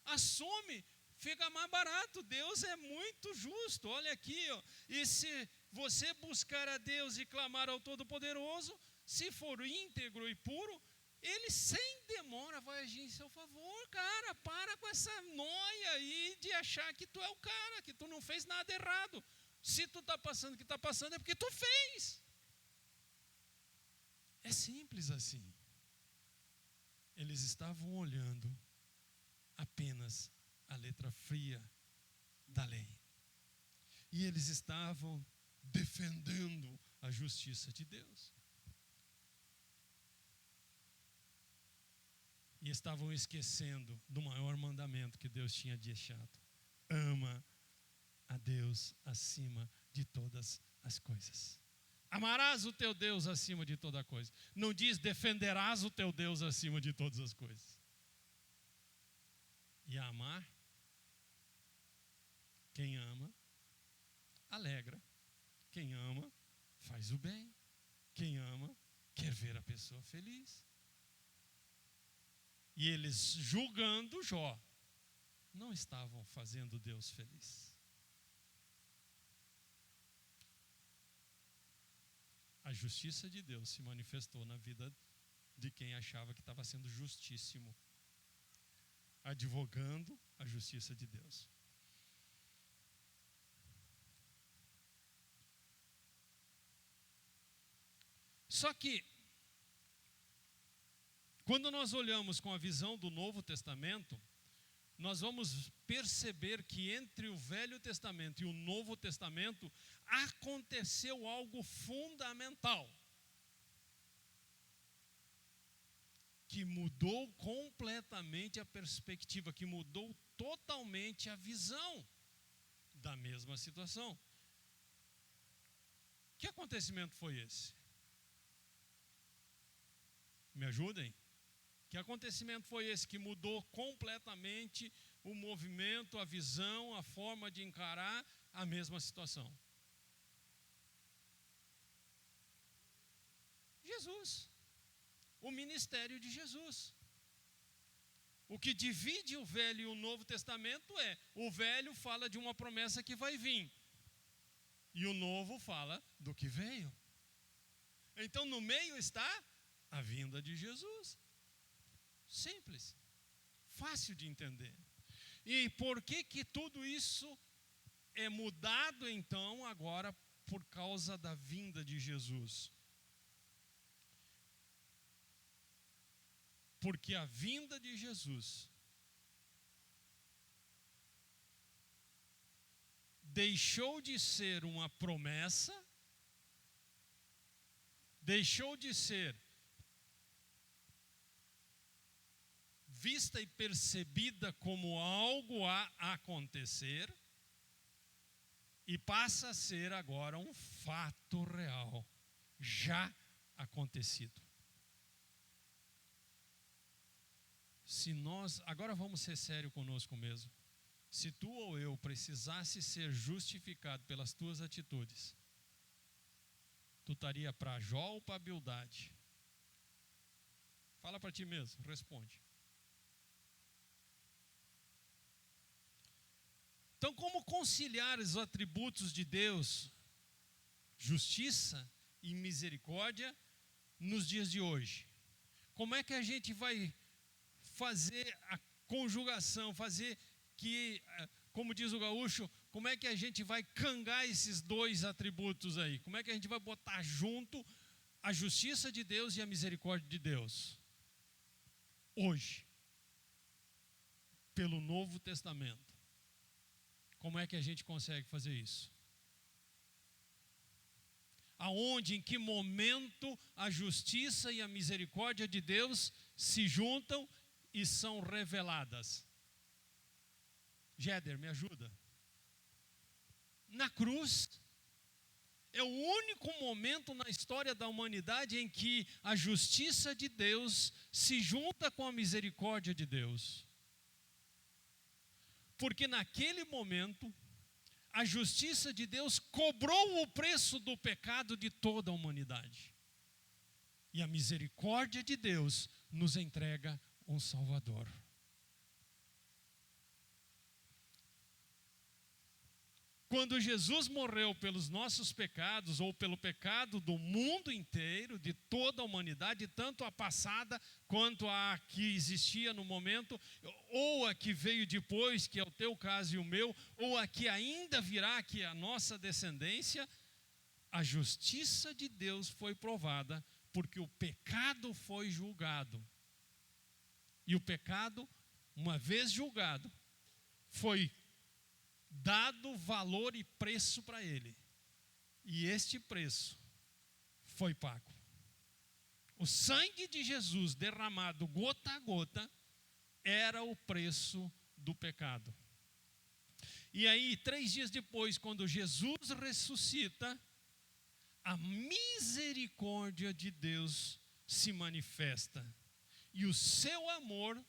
Assume, fica mais barato. Deus é muito justo. Olha aqui, ó. E se você buscar a Deus e clamar ao Todo-Poderoso, se for íntegro e puro, Ele sem demora vai agir em seu favor, cara. Para com essa noia aí de achar que tu é o cara, que tu não fez nada errado. Se tu está passando o que está passando é porque tu fez. É simples assim. Eles estavam olhando apenas a letra fria da lei. E eles estavam defendendo a justiça de Deus. E estavam esquecendo do maior mandamento que Deus tinha deixado. Ama a Deus acima de todas as coisas. Amarás o teu Deus acima de toda coisa. Não diz defenderás o teu Deus acima de todas as coisas. E amar, quem ama, alegra. Quem ama, faz o bem. Quem ama, quer ver a pessoa feliz. E eles, julgando Jó, não estavam fazendo Deus feliz. A justiça de Deus se manifestou na vida de quem achava que estava sendo justíssimo, advogando a justiça de Deus. Só que, quando nós olhamos com a visão do Novo Testamento, nós vamos perceber que entre o Velho Testamento e o Novo Testamento aconteceu algo fundamental, que mudou completamente a perspectiva, que mudou totalmente a visão da mesma situação. Que acontecimento foi esse? Me ajudem? Que acontecimento foi esse que mudou completamente o movimento, a visão, a forma de encarar a mesma situação? Jesus. O ministério de Jesus. O que divide o Velho e o Novo Testamento é: o Velho fala de uma promessa que vai vir, e o Novo fala do que veio. Então no meio está a vinda de Jesus. Simples, fácil de entender. E por que tudo isso é mudado então agora por causa da vinda de Jesus? Porque a vinda de Jesus deixou de ser uma promessa, deixou de ser vista e percebida como algo a acontecer, e passa a ser agora um fato real, já acontecido. Se nós, agora vamos ser sérios conosco mesmo, se tu ou eu precisasse ser justificado pelas tuas atitudes, tu estaria para Jó ou para Bildade? Fala para ti mesmo, responde. Então, como conciliar os atributos de Deus, justiça e misericórdia, nos dias de hoje? Como é que a gente vai fazer a conjugação, fazer que, como diz o gaúcho, como é que a gente vai cangar esses dois atributos aí? Como é que a gente vai botar junto a justiça de Deus e a misericórdia de Deus? Hoje, pelo Novo Testamento. Como é que a gente consegue fazer isso? Aonde, em que momento a justiça e a misericórdia de Deus se juntam e são reveladas? Jéder, me ajuda. Na cruz. É o único momento na história da humanidade em que a justiça de Deus se junta com a misericórdia de Deus. Porque naquele momento, a justiça de Deus cobrou o preço do pecado de toda a humanidade. E a misericórdia de Deus nos entrega um Salvador. Quando Jesus morreu pelos nossos pecados, ou pelo pecado do mundo inteiro, de toda a humanidade, tanto a passada quanto a que existia no momento, ou a que veio depois, que é o teu caso e o meu, ou a que ainda virá, que é a nossa descendência, a justiça de Deus foi provada, porque o pecado foi julgado. E o pecado, uma vez julgado, foi dado valor e preço para ele. E este preço foi pago. O sangue de Jesus derramado gota a gota era o preço do pecado. E aí, 3 dias depois, quando Jesus ressuscita, a misericórdia de Deus se manifesta. E o seu amor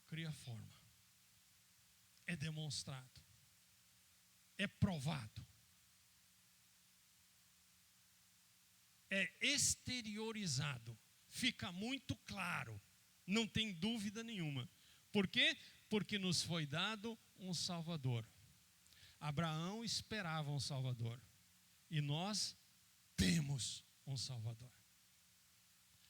cria forma. É demonstrado. É provado. É exteriorizado. Fica muito claro. Não tem dúvida nenhuma. Por quê? Porque nos foi dado um Salvador. Abraão esperava um Salvador. E nós temos um Salvador.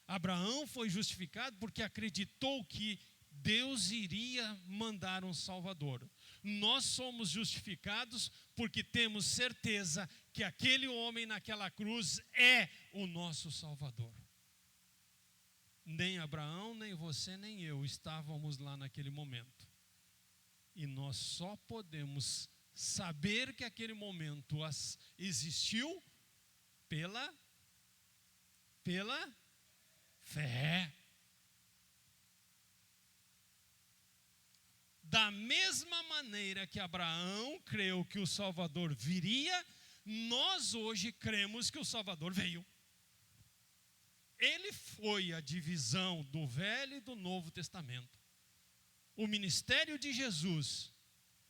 Abraão foi justificado porque acreditou que Deus iria mandar um Salvador. Nós somos justificados porque temos certeza que aquele homem naquela cruz é o nosso Salvador. Nem Abraão, nem você, nem eu estávamos lá naquele momento. E nós só podemos saber que aquele momento existiu pela fé. Da mesma maneira que Abraão creu que o Salvador viria, nós hoje cremos que o Salvador veio. Ele foi a divisão do Velho e do Novo Testamento. O ministério de Jesus,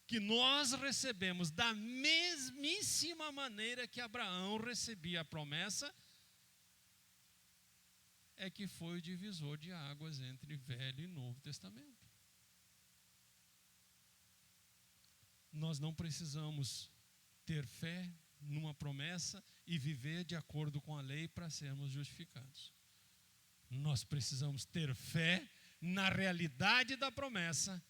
que nós recebemos da mesmíssima maneira que Abraão recebia a promessa, é que foi o divisor de águas entre Velho e Novo Testamento. Nós não precisamos ter fé numa promessa e viver de acordo com a lei para sermos justificados. Nós precisamos ter fé na realidade da promessa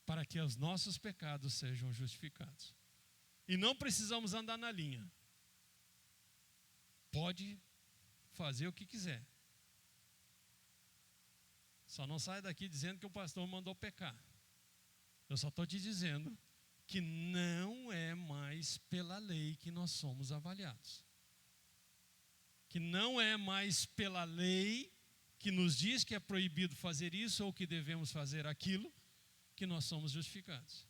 para que os nossos pecados sejam justificados. E não precisamos andar na linha. Pode fazer o que quiser. Só não sai daqui dizendo que o pastor mandou pecar. Eu só estou te dizendo que não é mais pela lei que nós somos avaliados. Que não é mais pela lei que nos diz que é proibido fazer isso ou que devemos fazer aquilo que nós somos justificados.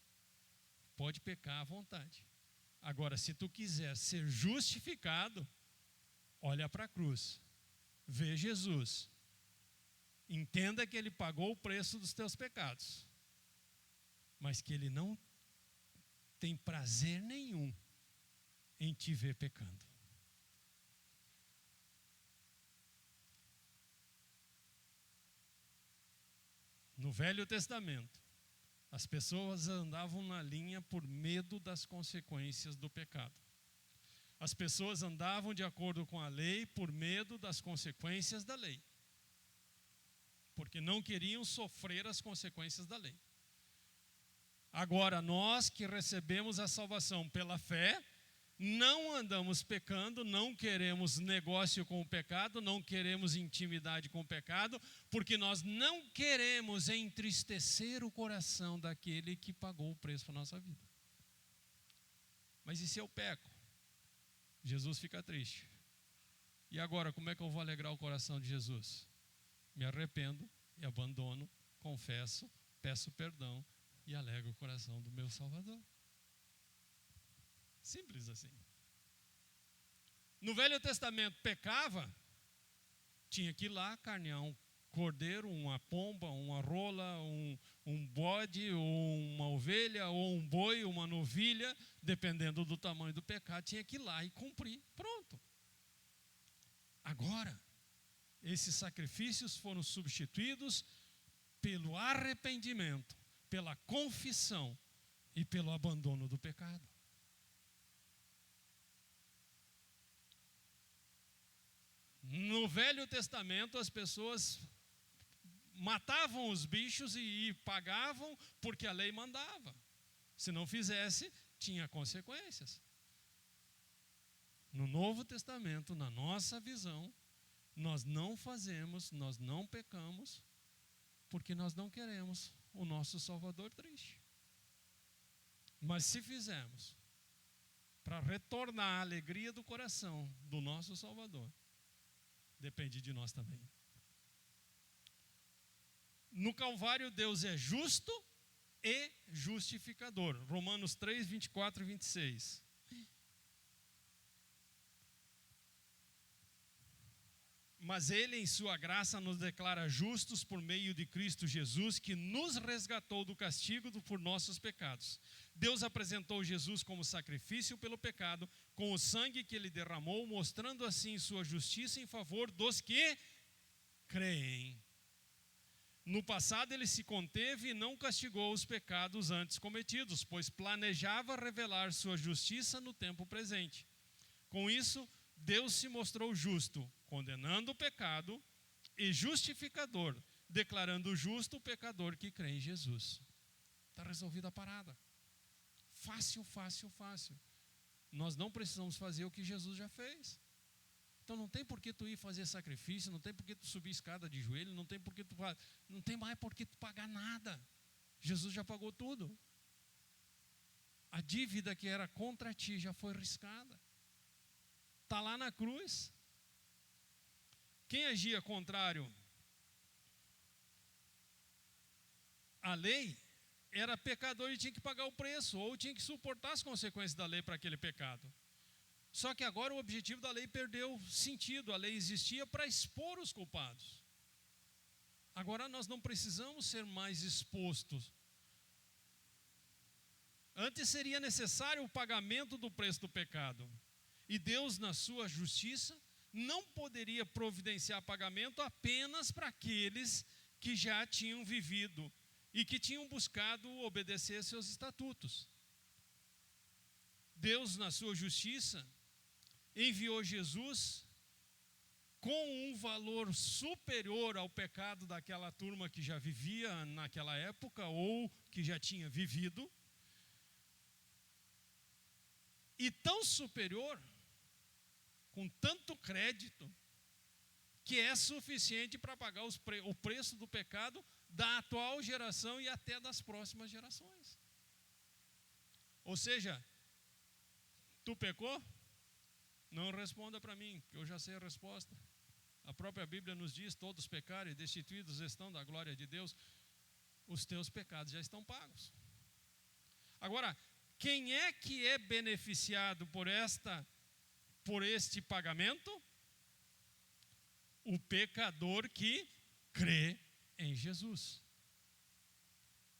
Pode pecar à vontade. Agora, se tu quiser ser justificado, olha para a cruz. Vê Jesus. Entenda que Ele pagou o preço dos teus pecados. Mas que Ele não tem prazer nenhum em te ver pecando. No Velho Testamento, as pessoas andavam na linha por medo das consequências do pecado. As pessoas andavam de acordo com a lei por medo das consequências da lei. Porque não queriam sofrer as consequências da lei. Agora, nós que recebemos a salvação pela fé, não andamos pecando, não queremos negócio com o pecado, não queremos intimidade com o pecado, porque nós não queremos entristecer o coração daquele que pagou o preço para a nossa vida. Mas e se eu peco? Jesus fica triste. E agora, como é que eu vou alegrar o coração de Jesus? Me arrependo e abandono, confesso, peço perdão e alegro o coração do meu Salvador. Simples assim. No Velho Testamento pecava, tinha que ir lá carnear um cordeiro, uma pomba, uma rola, um bode, ou uma ovelha, ou um boi, uma novilha, dependendo do tamanho do pecado, tinha que ir lá e cumprir. Pronto. Agora, esses sacrifícios foram substituídos pelo arrependimento, pela confissão e pelo abandono do pecado. No Velho Testamento, as pessoas matavam os bichos e pagavam porque a lei mandava. Se não fizesse, tinha consequências. No Novo Testamento, na nossa visão, nós não fazemos, nós não pecamos, porque nós não queremos o nosso Salvador triste. Mas se fizermos, para retornar a alegria do coração do nosso Salvador, depende de nós também. No Calvário, Deus é justo e justificador. Romanos 3, 24 e 26. Mas Ele, em sua graça, nos declara justos por meio de Cristo Jesus, que nos resgatou do castigo por nossos pecados. Deus apresentou Jesus como sacrifício pelo pecado, com o sangue que Ele derramou, mostrando assim sua justiça em favor dos que creem. No passado, Ele se conteve e não castigou os pecados antes cometidos, pois planejava revelar sua justiça no tempo presente. Com isso, Deus se mostrou justo, condenando o pecado, e justificador, declarando justo o pecador que crê em Jesus. Está resolvida a parada. Fácil, fácil, fácil. Nós não precisamos fazer o que Jesus já fez. Então não tem por que tu ir fazer sacrifício, não tem por que tu subir escada de joelho, não tem mais por que tu pagar nada. Jesus já pagou tudo. A dívida que era contra ti já foi riscada. Está lá na cruz. Quem agia contrário à lei era pecador e tinha que pagar o preço, ou tinha que suportar as consequências da lei para aquele pecado. Só que agora o objetivo da lei perdeu sentido. A lei existia para expor os culpados. Agora nós não precisamos ser mais expostos. Antes seria necessário o pagamento do preço do pecado. E Deus, na sua justiça, não poderia providenciar pagamento apenas para aqueles que já tinham vivido e que tinham buscado obedecer seus estatutos. Deus, na sua justiça, enviou Jesus com um valor superior ao pecado daquela turma que já vivia naquela época ou que já tinha vivido, e tão superior, com tanto crédito, que é suficiente para pagar o preço do pecado da atual geração e até das próximas gerações. Ou seja, tu pecou? Não responda para mim, que eu já sei a resposta. A própria Bíblia nos diz: todos pecaram e destituídos estão da glória de Deus. Os teus pecados já estão pagos. Agora, quem é que é beneficiado por este pagamento? O pecador que crê em Jesus.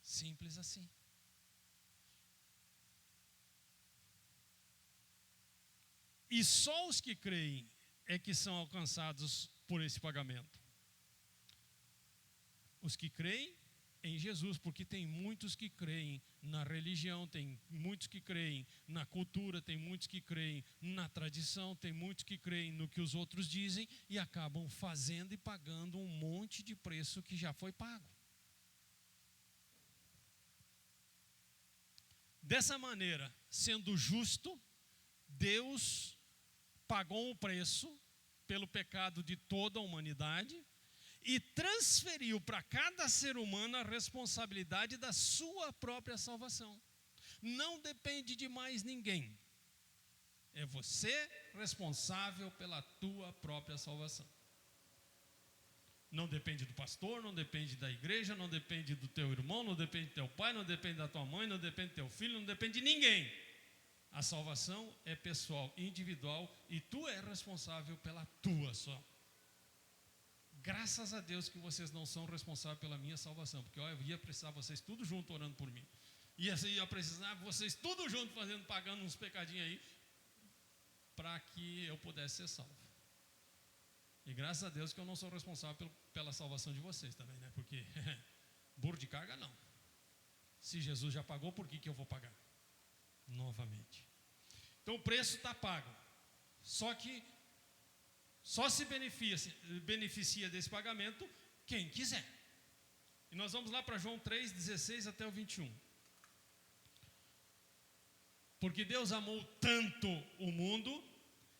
Simples assim. E só os que creem é que são alcançados por esse pagamento. Os que creem em Jesus, porque tem muitos que creem na religião, tem muitos que creem na cultura, tem muitos que creem na tradição, tem muitos que creem no que os outros dizem e acabam fazendo e pagando um monte de preço que já foi pago. Dessa maneira, sendo justo, Deus pagou o preço pelo pecado de toda a humanidade e transferiu para cada ser humano a responsabilidade da sua própria salvação. Não depende de mais ninguém. É você responsável pela tua própria salvação. Não depende do pastor, não depende da igreja, não depende do teu irmão, não depende do teu pai, não depende da tua mãe, não depende do teu filho, não depende de ninguém. A salvação é pessoal, individual, e tu é responsável pela tua só. Graças a Deus que vocês não são responsáveis pela minha salvação, porque eu ia precisar vocês tudo junto orando por mim. Ia precisar vocês tudo junto pagando uns pecadinhos aí, para que eu pudesse ser salvo. E graças a Deus que eu não sou responsável pela salvação de vocês também, né? Porque burro de carga não. Se Jesus já pagou, por que eu vou pagar? Novamente. Então o preço está pago. Só que só se beneficia desse pagamento quem quiser. E nós vamos lá para João 3, 16 até o 21. Porque Deus amou tanto o mundo,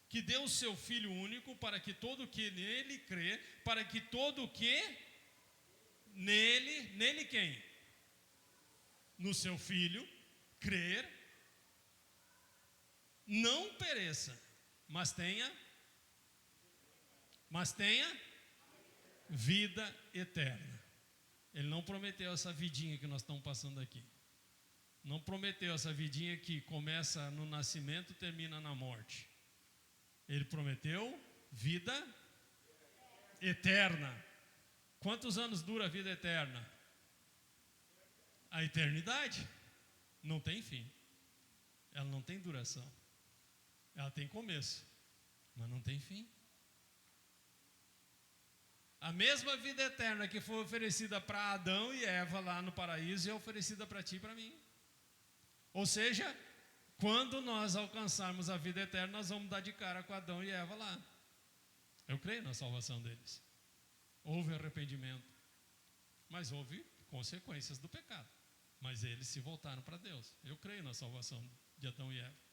que deu o seu Filho único, para que todo o que nele crê, para que todo o que nele quem? No seu Filho, crer, não pereça, mas tenha vida eterna. Ele não prometeu essa vidinha que nós estamos passando aqui. Não prometeu essa vidinha que começa no nascimento e termina na morte. Ele prometeu vida eterna. Quantos anos dura a vida eterna? A eternidade. Não tem fim. Ela não tem duração. Ela tem começo, mas não tem fim. A mesma vida eterna que foi oferecida para Adão e Eva lá no paraíso é oferecida para ti e para mim. Ou seja, quando nós alcançarmos a vida eterna, nós vamos dar de cara com Adão e Eva lá. Eu creio na salvação deles. Houve arrependimento, mas houve consequências do pecado. Mas eles se voltaram para Deus. Eu creio na salvação de Adão e Eva.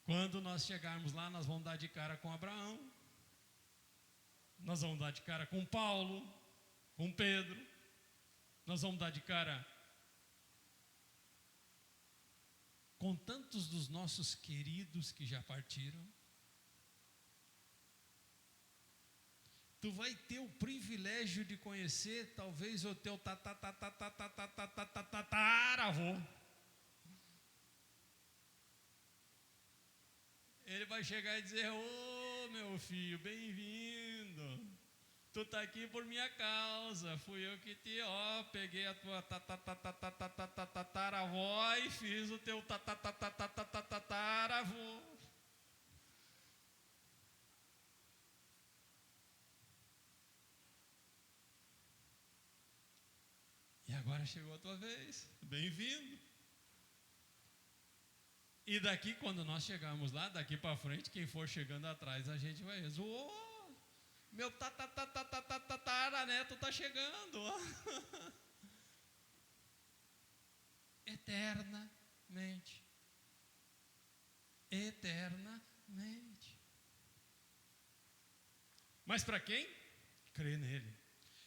Quando nós chegarmos lá, nós vamos dar de cara com Abraão, nós vamos dar de cara com Paulo, com Pedro, nós vamos dar de cara com tantos dos nossos queridos que já partiram. Tu vai ter o privilégio de conhecer talvez o teu tataravô. Ele vai chegar e dizer: ô meu filho, bem-vindo. Tu está aqui por minha causa. Fui eu que peguei a tua tataravó e fiz o teu tataravô. E agora chegou a tua vez. Bem-vindo. E daqui, quando nós chegarmos lá, daqui para frente, quem for chegando atrás, a gente vai dizer: ô, meu tataraneto está chegando. Eternamente. Eternamente. Mas para quem? Crê nele.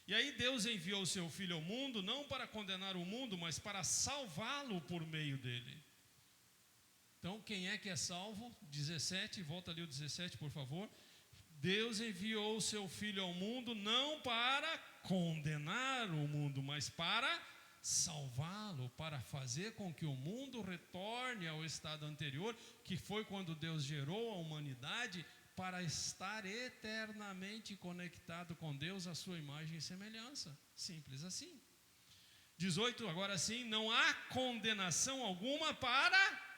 E aí Deus enviou o seu Filho ao mundo, não para condenar o mundo, mas para salvá-lo por meio dele. Então, quem é que é salvo? 17, volta ali o 17, por favor. Deus enviou o seu Filho ao mundo não para condenar o mundo, mas para salvá-lo, para fazer com que o mundo retorne ao estado anterior, que foi quando Deus gerou a humanidade, para estar eternamente conectado com Deus, à sua imagem e semelhança. Simples assim. 18, agora sim, não há condenação alguma para...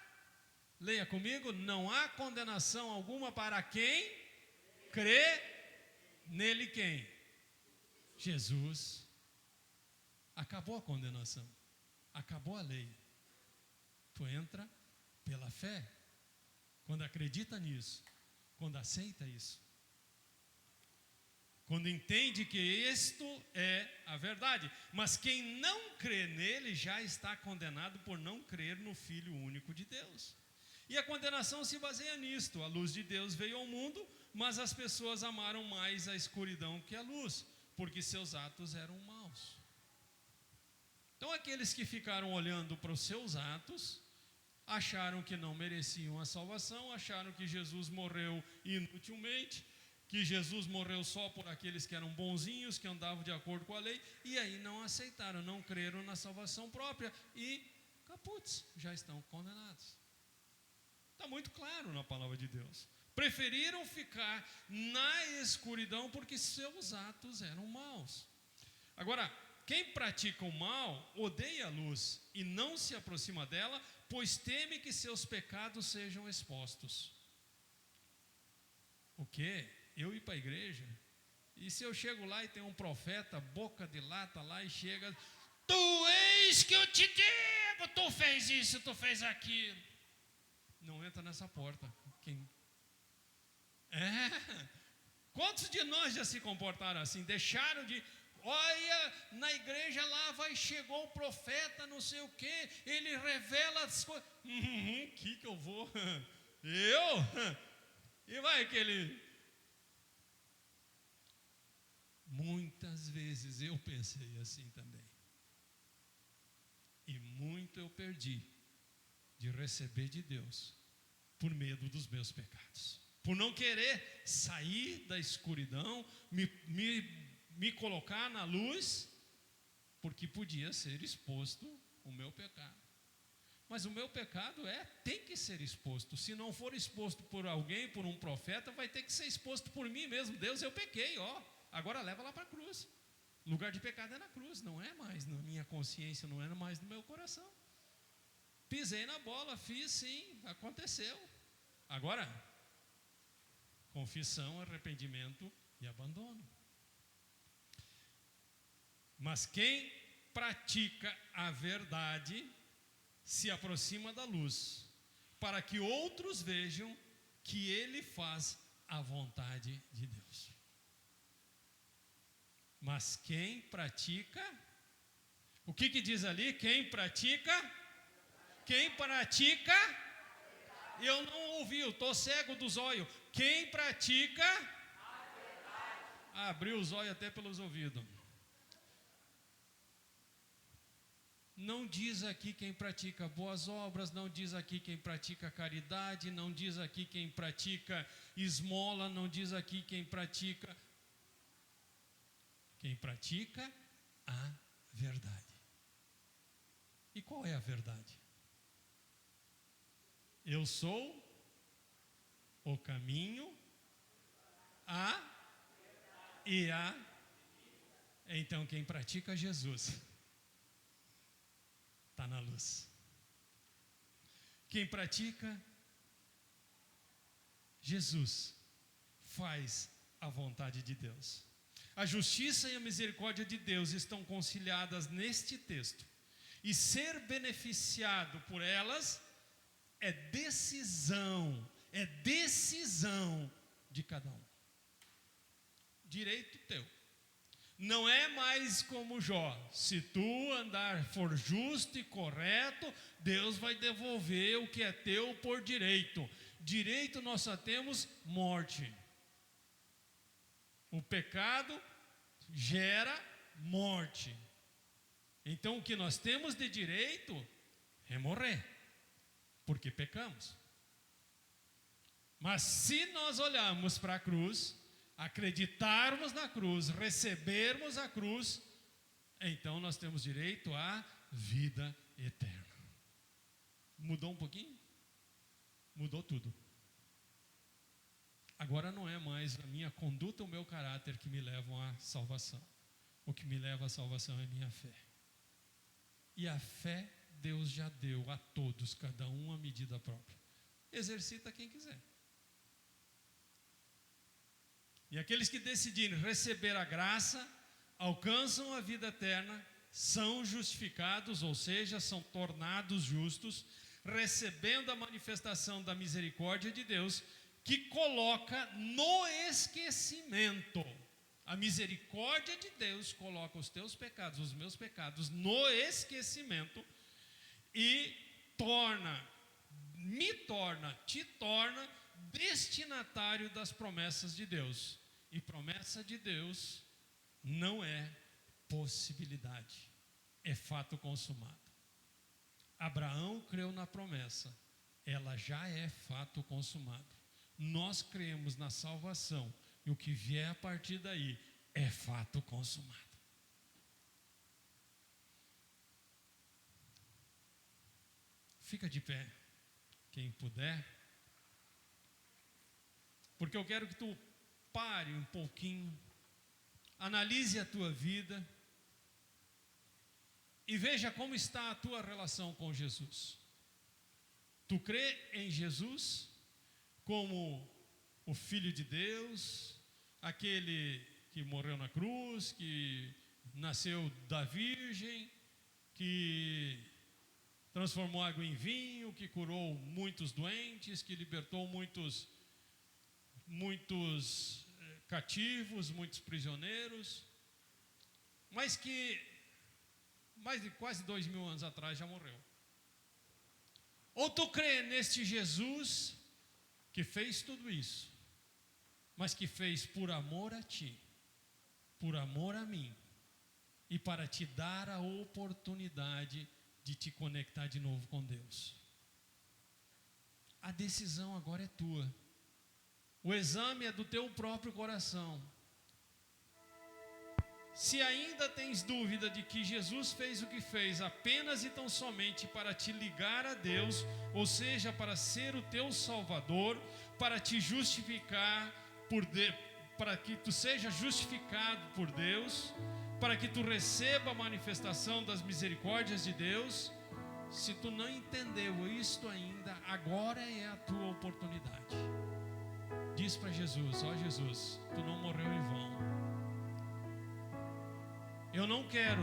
Leia comigo: não há condenação alguma para quem crê nele. Quem? Jesus. Acabou a condenação, acabou a lei. Tu entra pela fé, quando acredita nisso, quando aceita isso, quando entende que isto é a verdade. Mas quem não crê nele já está condenado por não crer no Filho único de Deus. E a condenação se baseia nisto: a luz de Deus veio ao mundo, mas as pessoas amaram mais a escuridão que a luz, porque seus atos eram maus. Então aqueles que ficaram olhando para os seus atos, acharam que não mereciam a salvação, acharam que Jesus morreu inutilmente, que Jesus morreu só por aqueles que eram bonzinhos, que andavam de acordo com a lei, e aí não aceitaram, não creram na salvação própria, e caputz, já estão condenados. Está muito claro na palavra de Deus. Preferiram ficar na escuridão porque seus atos eram maus. Agora, quem pratica o mal odeia a luz e não se aproxima dela, pois teme que seus pecados sejam expostos. O quê? Eu ir para a igreja E se eu chego lá e tem um profeta, boca de lata lá, e chega, tu eis que eu te digo, tu fez isso, tu fez aquilo. Não entra nessa porta. Quem? Quantos de nós já se comportaram assim? Deixaram de... Olha, na igreja lá chegou o profeta, não sei o quê, ele revela as coisas. Que eu vou? Eu? E vai que ele... Muitas vezes eu pensei assim também. E muito eu perdi de receber de Deus por medo dos meus pecados. Por não querer sair da escuridão, me colocar na luz, porque podia ser exposto o meu pecado. Mas o meu pecado tem que ser exposto. Se não for exposto por alguém, por um profeta, vai ter que ser exposto por mim mesmo. Deus, eu pequei, agora leva lá para a cruz. O lugar de pecado é na cruz, não é mais na minha consciência, não é mais no meu coração. Pisei na bola, fiz sim, aconteceu. Agora, confissão, arrependimento e abandono. Mas quem pratica a verdade se aproxima da luz, para que outros vejam que ele faz a vontade de Deus. Mas quem pratica, o que diz ali? Quem pratica, eu não ouvi, eu estou cego dos olhos. Quem pratica, abriu os olhos até pelos ouvidos. Não diz aqui quem pratica boas obras, não diz aqui quem pratica caridade, não diz aqui quem pratica esmola, não diz aqui quem pratica a verdade. E qual é a verdade? Eu sou o caminho, então quem pratica Jesus está na luz. Quem pratica Jesus faz a vontade de Deus. A justiça e a misericórdia de Deus estão conciliadas neste texto. E ser beneficiado por elas é decisão de cada um. Direito teu. Não é mais como Jó. Se tu for justo e correto, Deus vai devolver o que é teu por direito. Direito nós só temos morte. O pecado gera morte. Então o que nós temos de direito é morrer, porque pecamos. Mas se nós olharmos para a cruz, acreditarmos na cruz, recebermos a cruz, então nós temos direito à vida eterna. Mudou um pouquinho? Mudou tudo. Agora não é mais a minha conduta, o meu caráter que me levam à salvação. O que me leva à salvação é a minha fé. E a fé Deus já deu a todos, cada um à medida própria. Exercita quem quiser. E aqueles que decidirem receber a graça, alcançam a vida eterna, são justificados, ou seja, são tornados justos, recebendo a manifestação da misericórdia de Deus, que coloca no esquecimento. A misericórdia de Deus coloca os teus pecados, os meus pecados, no esquecimento e te torna destinatário das promessas de Deus. E promessa de Deus não é possibilidade, é fato consumado. Abraão creu na promessa, ela já é fato consumado. Nós cremos na salvação, e o que vier a partir daí é fato consumado. Fica de pé, quem puder, porque eu quero que tu pare um pouquinho, analise a tua vida e veja como está a tua relação com Jesus. Tu crê em Jesus como o Filho de Deus, aquele que morreu na cruz, que nasceu da Virgem, que transformou água em vinho, que curou muitos doentes, que libertou muitos cativos, muitos prisioneiros, mas que mais de quase 2000 anos atrás já morreu. Ou tu crê neste Jesus que fez tudo isso, mas que fez por amor a ti, por amor a mim, e para te dar a oportunidade de te conectar de novo com Deus. A decisão agora é tua. O exame é do teu próprio coração. Se ainda tens dúvida de que Jesus fez o que fez apenas e tão somente para te ligar a Deus, ou seja, para ser o teu Salvador, para te justificar para que tu seja justificado por Deus, para que tu receba a manifestação das misericórdias de Deus, se tu não entendeu isto ainda, agora é a tua oportunidade. Diz para Jesus: ó Jesus, tu não morreu em vão. Eu não quero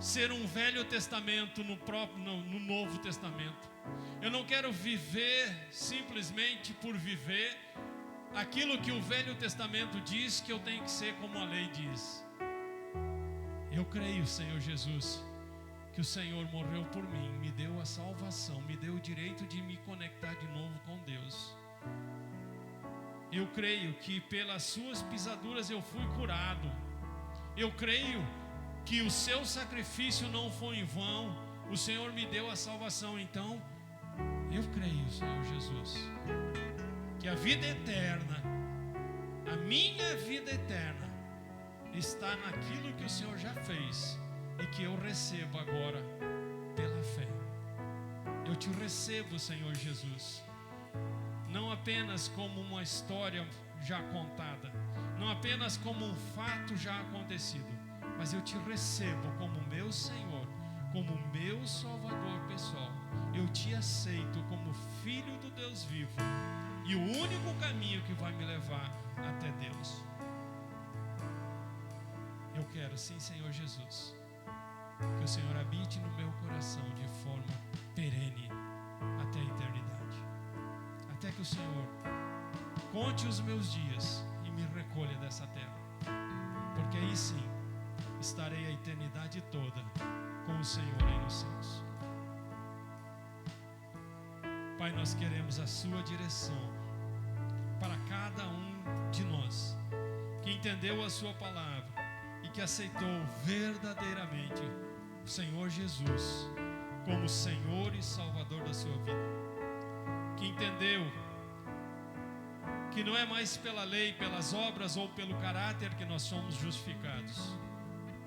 ser um Velho Testamento no Novo Testamento. Eu não quero viver simplesmente por viver aquilo que o Velho Testamento diz que eu tenho que ser como a lei diz. Eu creio, Senhor Jesus, que o Senhor morreu por mim, me deu a salvação, me deu o direito de me conectar de novo com Deus. Eu creio que pelas suas pisaduras eu fui curado. Eu creio que o seu sacrifício não foi em vão. O Senhor me deu a salvação. Então, eu creio, Senhor Jesus, que a vida eterna, a minha vida eterna, está naquilo que o Senhor já fez e que eu recebo agora pela fé. Eu te recebo, Senhor Jesus, não apenas como uma história já contada, não apenas como um fato já acontecido, mas eu te recebo como meu Senhor, como meu Salvador pessoal. Eu te aceito como filho do Deus vivo e o único caminho que vai me levar até Deus. Eu quero, sim, Senhor Jesus, que o Senhor habite no meu coração de forma perene até a eternidade, até que o Senhor conte os meus dias e me recolha dessa terra, porque aí sim estarei a eternidade toda com o Senhor aí nos céus. Pai, nós queremos a sua direção para cada um de nós que entendeu a sua palavra e que aceitou verdadeiramente o Senhor Jesus como Senhor e Salvador da sua vida, que entendeu que não é mais pela lei, pelas obras ou pelo caráter que nós somos justificados,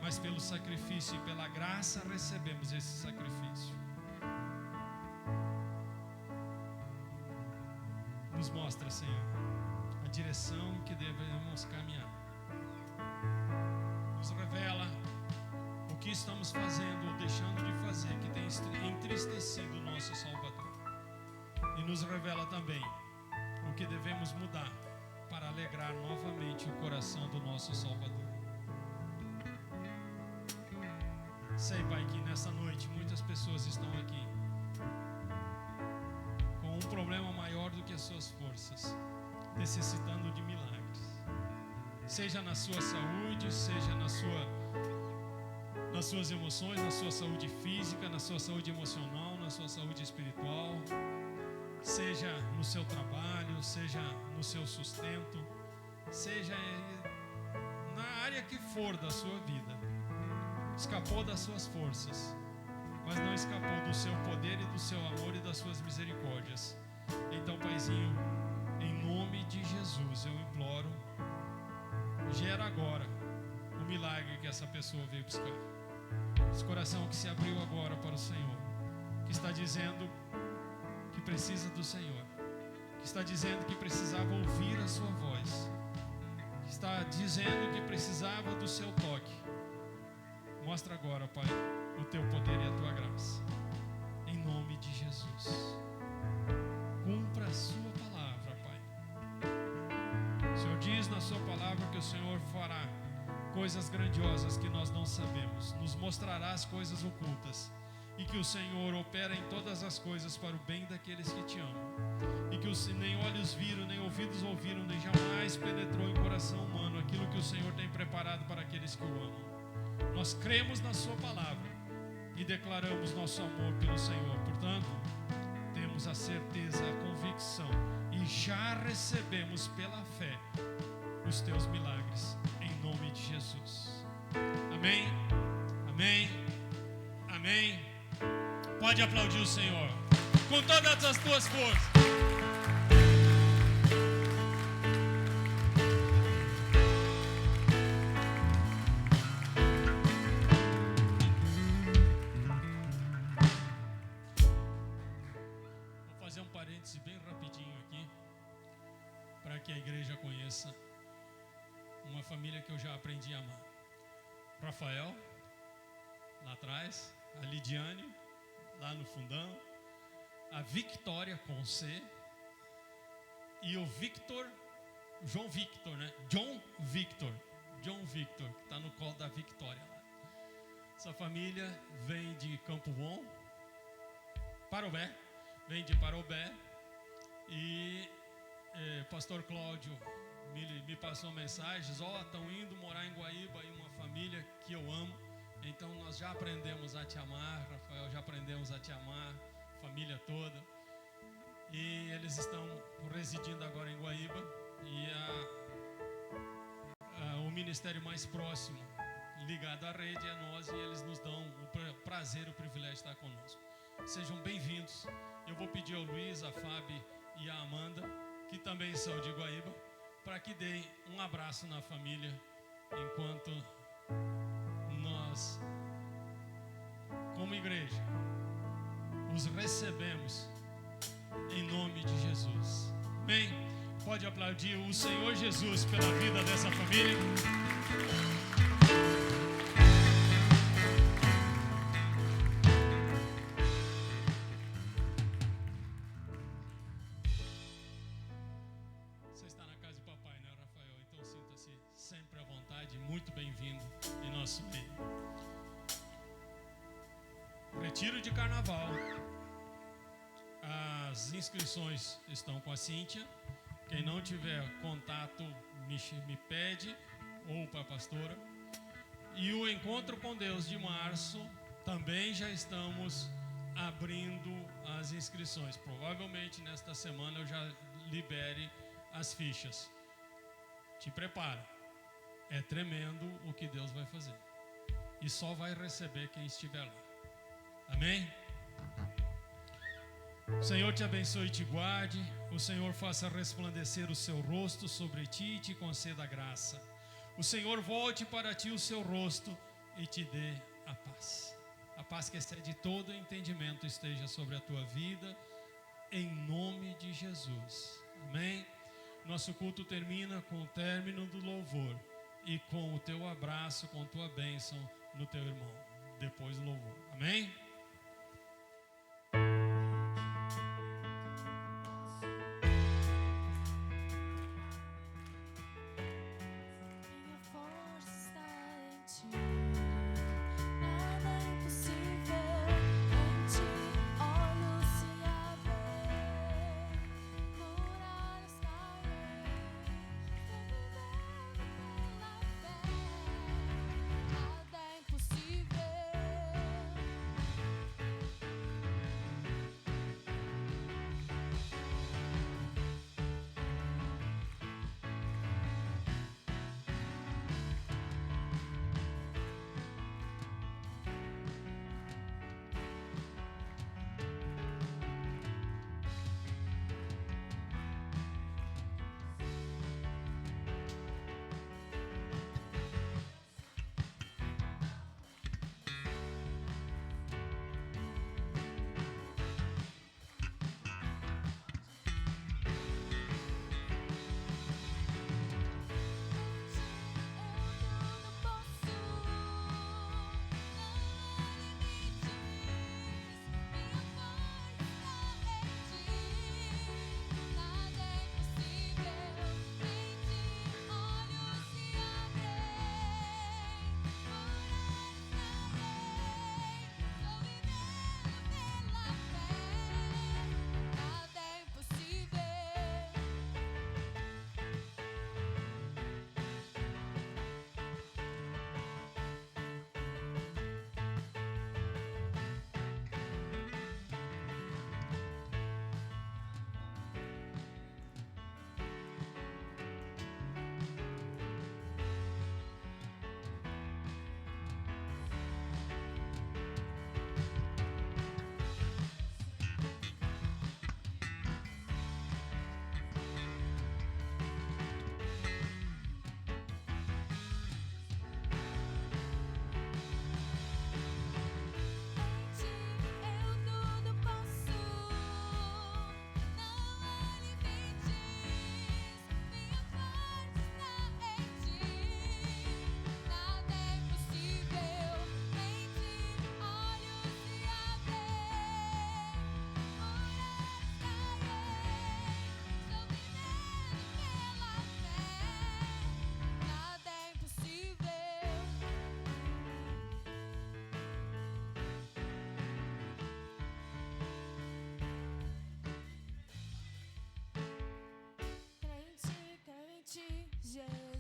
mas pelo sacrifício e pela graça recebemos esse sacrifício. Nos mostra, Senhor, a direção que devemos caminhar. Nos revela o que estamos fazendo ou deixando de fazer que tem entristecido o nosso Salvador. E nos revela também o que devemos mudar para alegrar novamente o coração do nosso Salvador. Sei, Pai, que nessa noite muitas pessoas estão aqui com um problema maior do que as suas forças, necessitando de milagres, seja na sua saúde, seja nas suas emoções, na sua saúde física, na sua saúde emocional, na sua saúde espiritual, seja no seu trabalho, seja no seu sustento, seja na área que for da sua vida. Escapou das suas forças, mas não escapou do seu poder e do seu amor e das suas misericórdias. Então, Paizinho, em nome de Jesus, eu imploro, gera agora o milagre que essa pessoa veio buscar. Esse coração que se abriu agora para o Senhor, que está dizendo que precisa do Senhor, que está dizendo que precisava ouvir a sua voz, que está dizendo que precisava do seu toque. Mostra agora, Pai, o teu poder e a tua graça, em nome de Jesus. Cumpra a sua palavra, Pai. O Senhor diz na sua palavra que o Senhor fará coisas grandiosas que nós não sabemos, nos mostrará as coisas ocultas, e que o Senhor opera em todas as coisas para o bem daqueles que te amam, e que nem olhos viram, nem ouvidos ouviram, nem jamais penetrou em coração humano aquilo que o Senhor tem preparado para aqueles que o amam. Nós cremos na sua palavra e declaramos nosso amor pelo Senhor. Portanto, temos a certeza, a convicção, e já recebemos pela fé os teus milagres, em nome de Jesus. Amém, amém, amém. Pode aplaudir o Senhor com todas as tuas forças. Bem rapidinho aqui, para que a igreja conheça uma família que eu já aprendi a amar. Rafael, lá atrás, a Lidiane, lá no fundão, a Victoria com C, e o Victor, João Victor, né? John Victor, que está no colo da Victoria lá. Essa família vem de Campo Bom, Parobé, vem de Parobé. E pastor Cláudio me passou mensagens: estão indo morar em Guaíba, aí uma família que eu amo. Então nós já aprendemos a te amar, Rafael, já aprendemos a te amar, família toda. E eles estão residindo agora em Guaíba. E o ministério mais próximo ligado à rede é nós, e eles nos dão o prazer, o privilégio de estar conosco. Sejam bem-vindos. Eu vou pedir ao Luiz, a Fábio e a Amanda, que também são de Guaíba, para que deem um abraço na família, enquanto nós, como igreja, os recebemos em nome de Jesus. Amém? Pode aplaudir o Senhor Jesus pela vida dessa família. Muito bem-vindo em nosso meio. Retiro de Carnaval. As inscrições estão com a Cíntia. Quem não tiver contato, me pede, ou para a pastora. E o Encontro com Deus de março, também já estamos abrindo as inscrições. Provavelmente nesta semana eu já libere as fichas. Te prepara. É tremendo o que Deus vai fazer. E só vai receber quem estiver lá. Amém? O Senhor te abençoe e te guarde. O Senhor faça resplandecer o seu rosto sobre ti e te conceda graça. O Senhor volte para ti o seu rosto e te dê a paz. A paz que excede todo entendimento esteja sobre a tua vida, em nome de Jesus. Amém? Nosso culto termina com o término do louvor e com o teu abraço, com tua bênção no teu irmão, depois do louvor. Amém? Minha força está em ti, nada é impossível em ti. Olhos se abrem, muralhas caem, vou vivendo pela fé. Nada é impossível. jeito.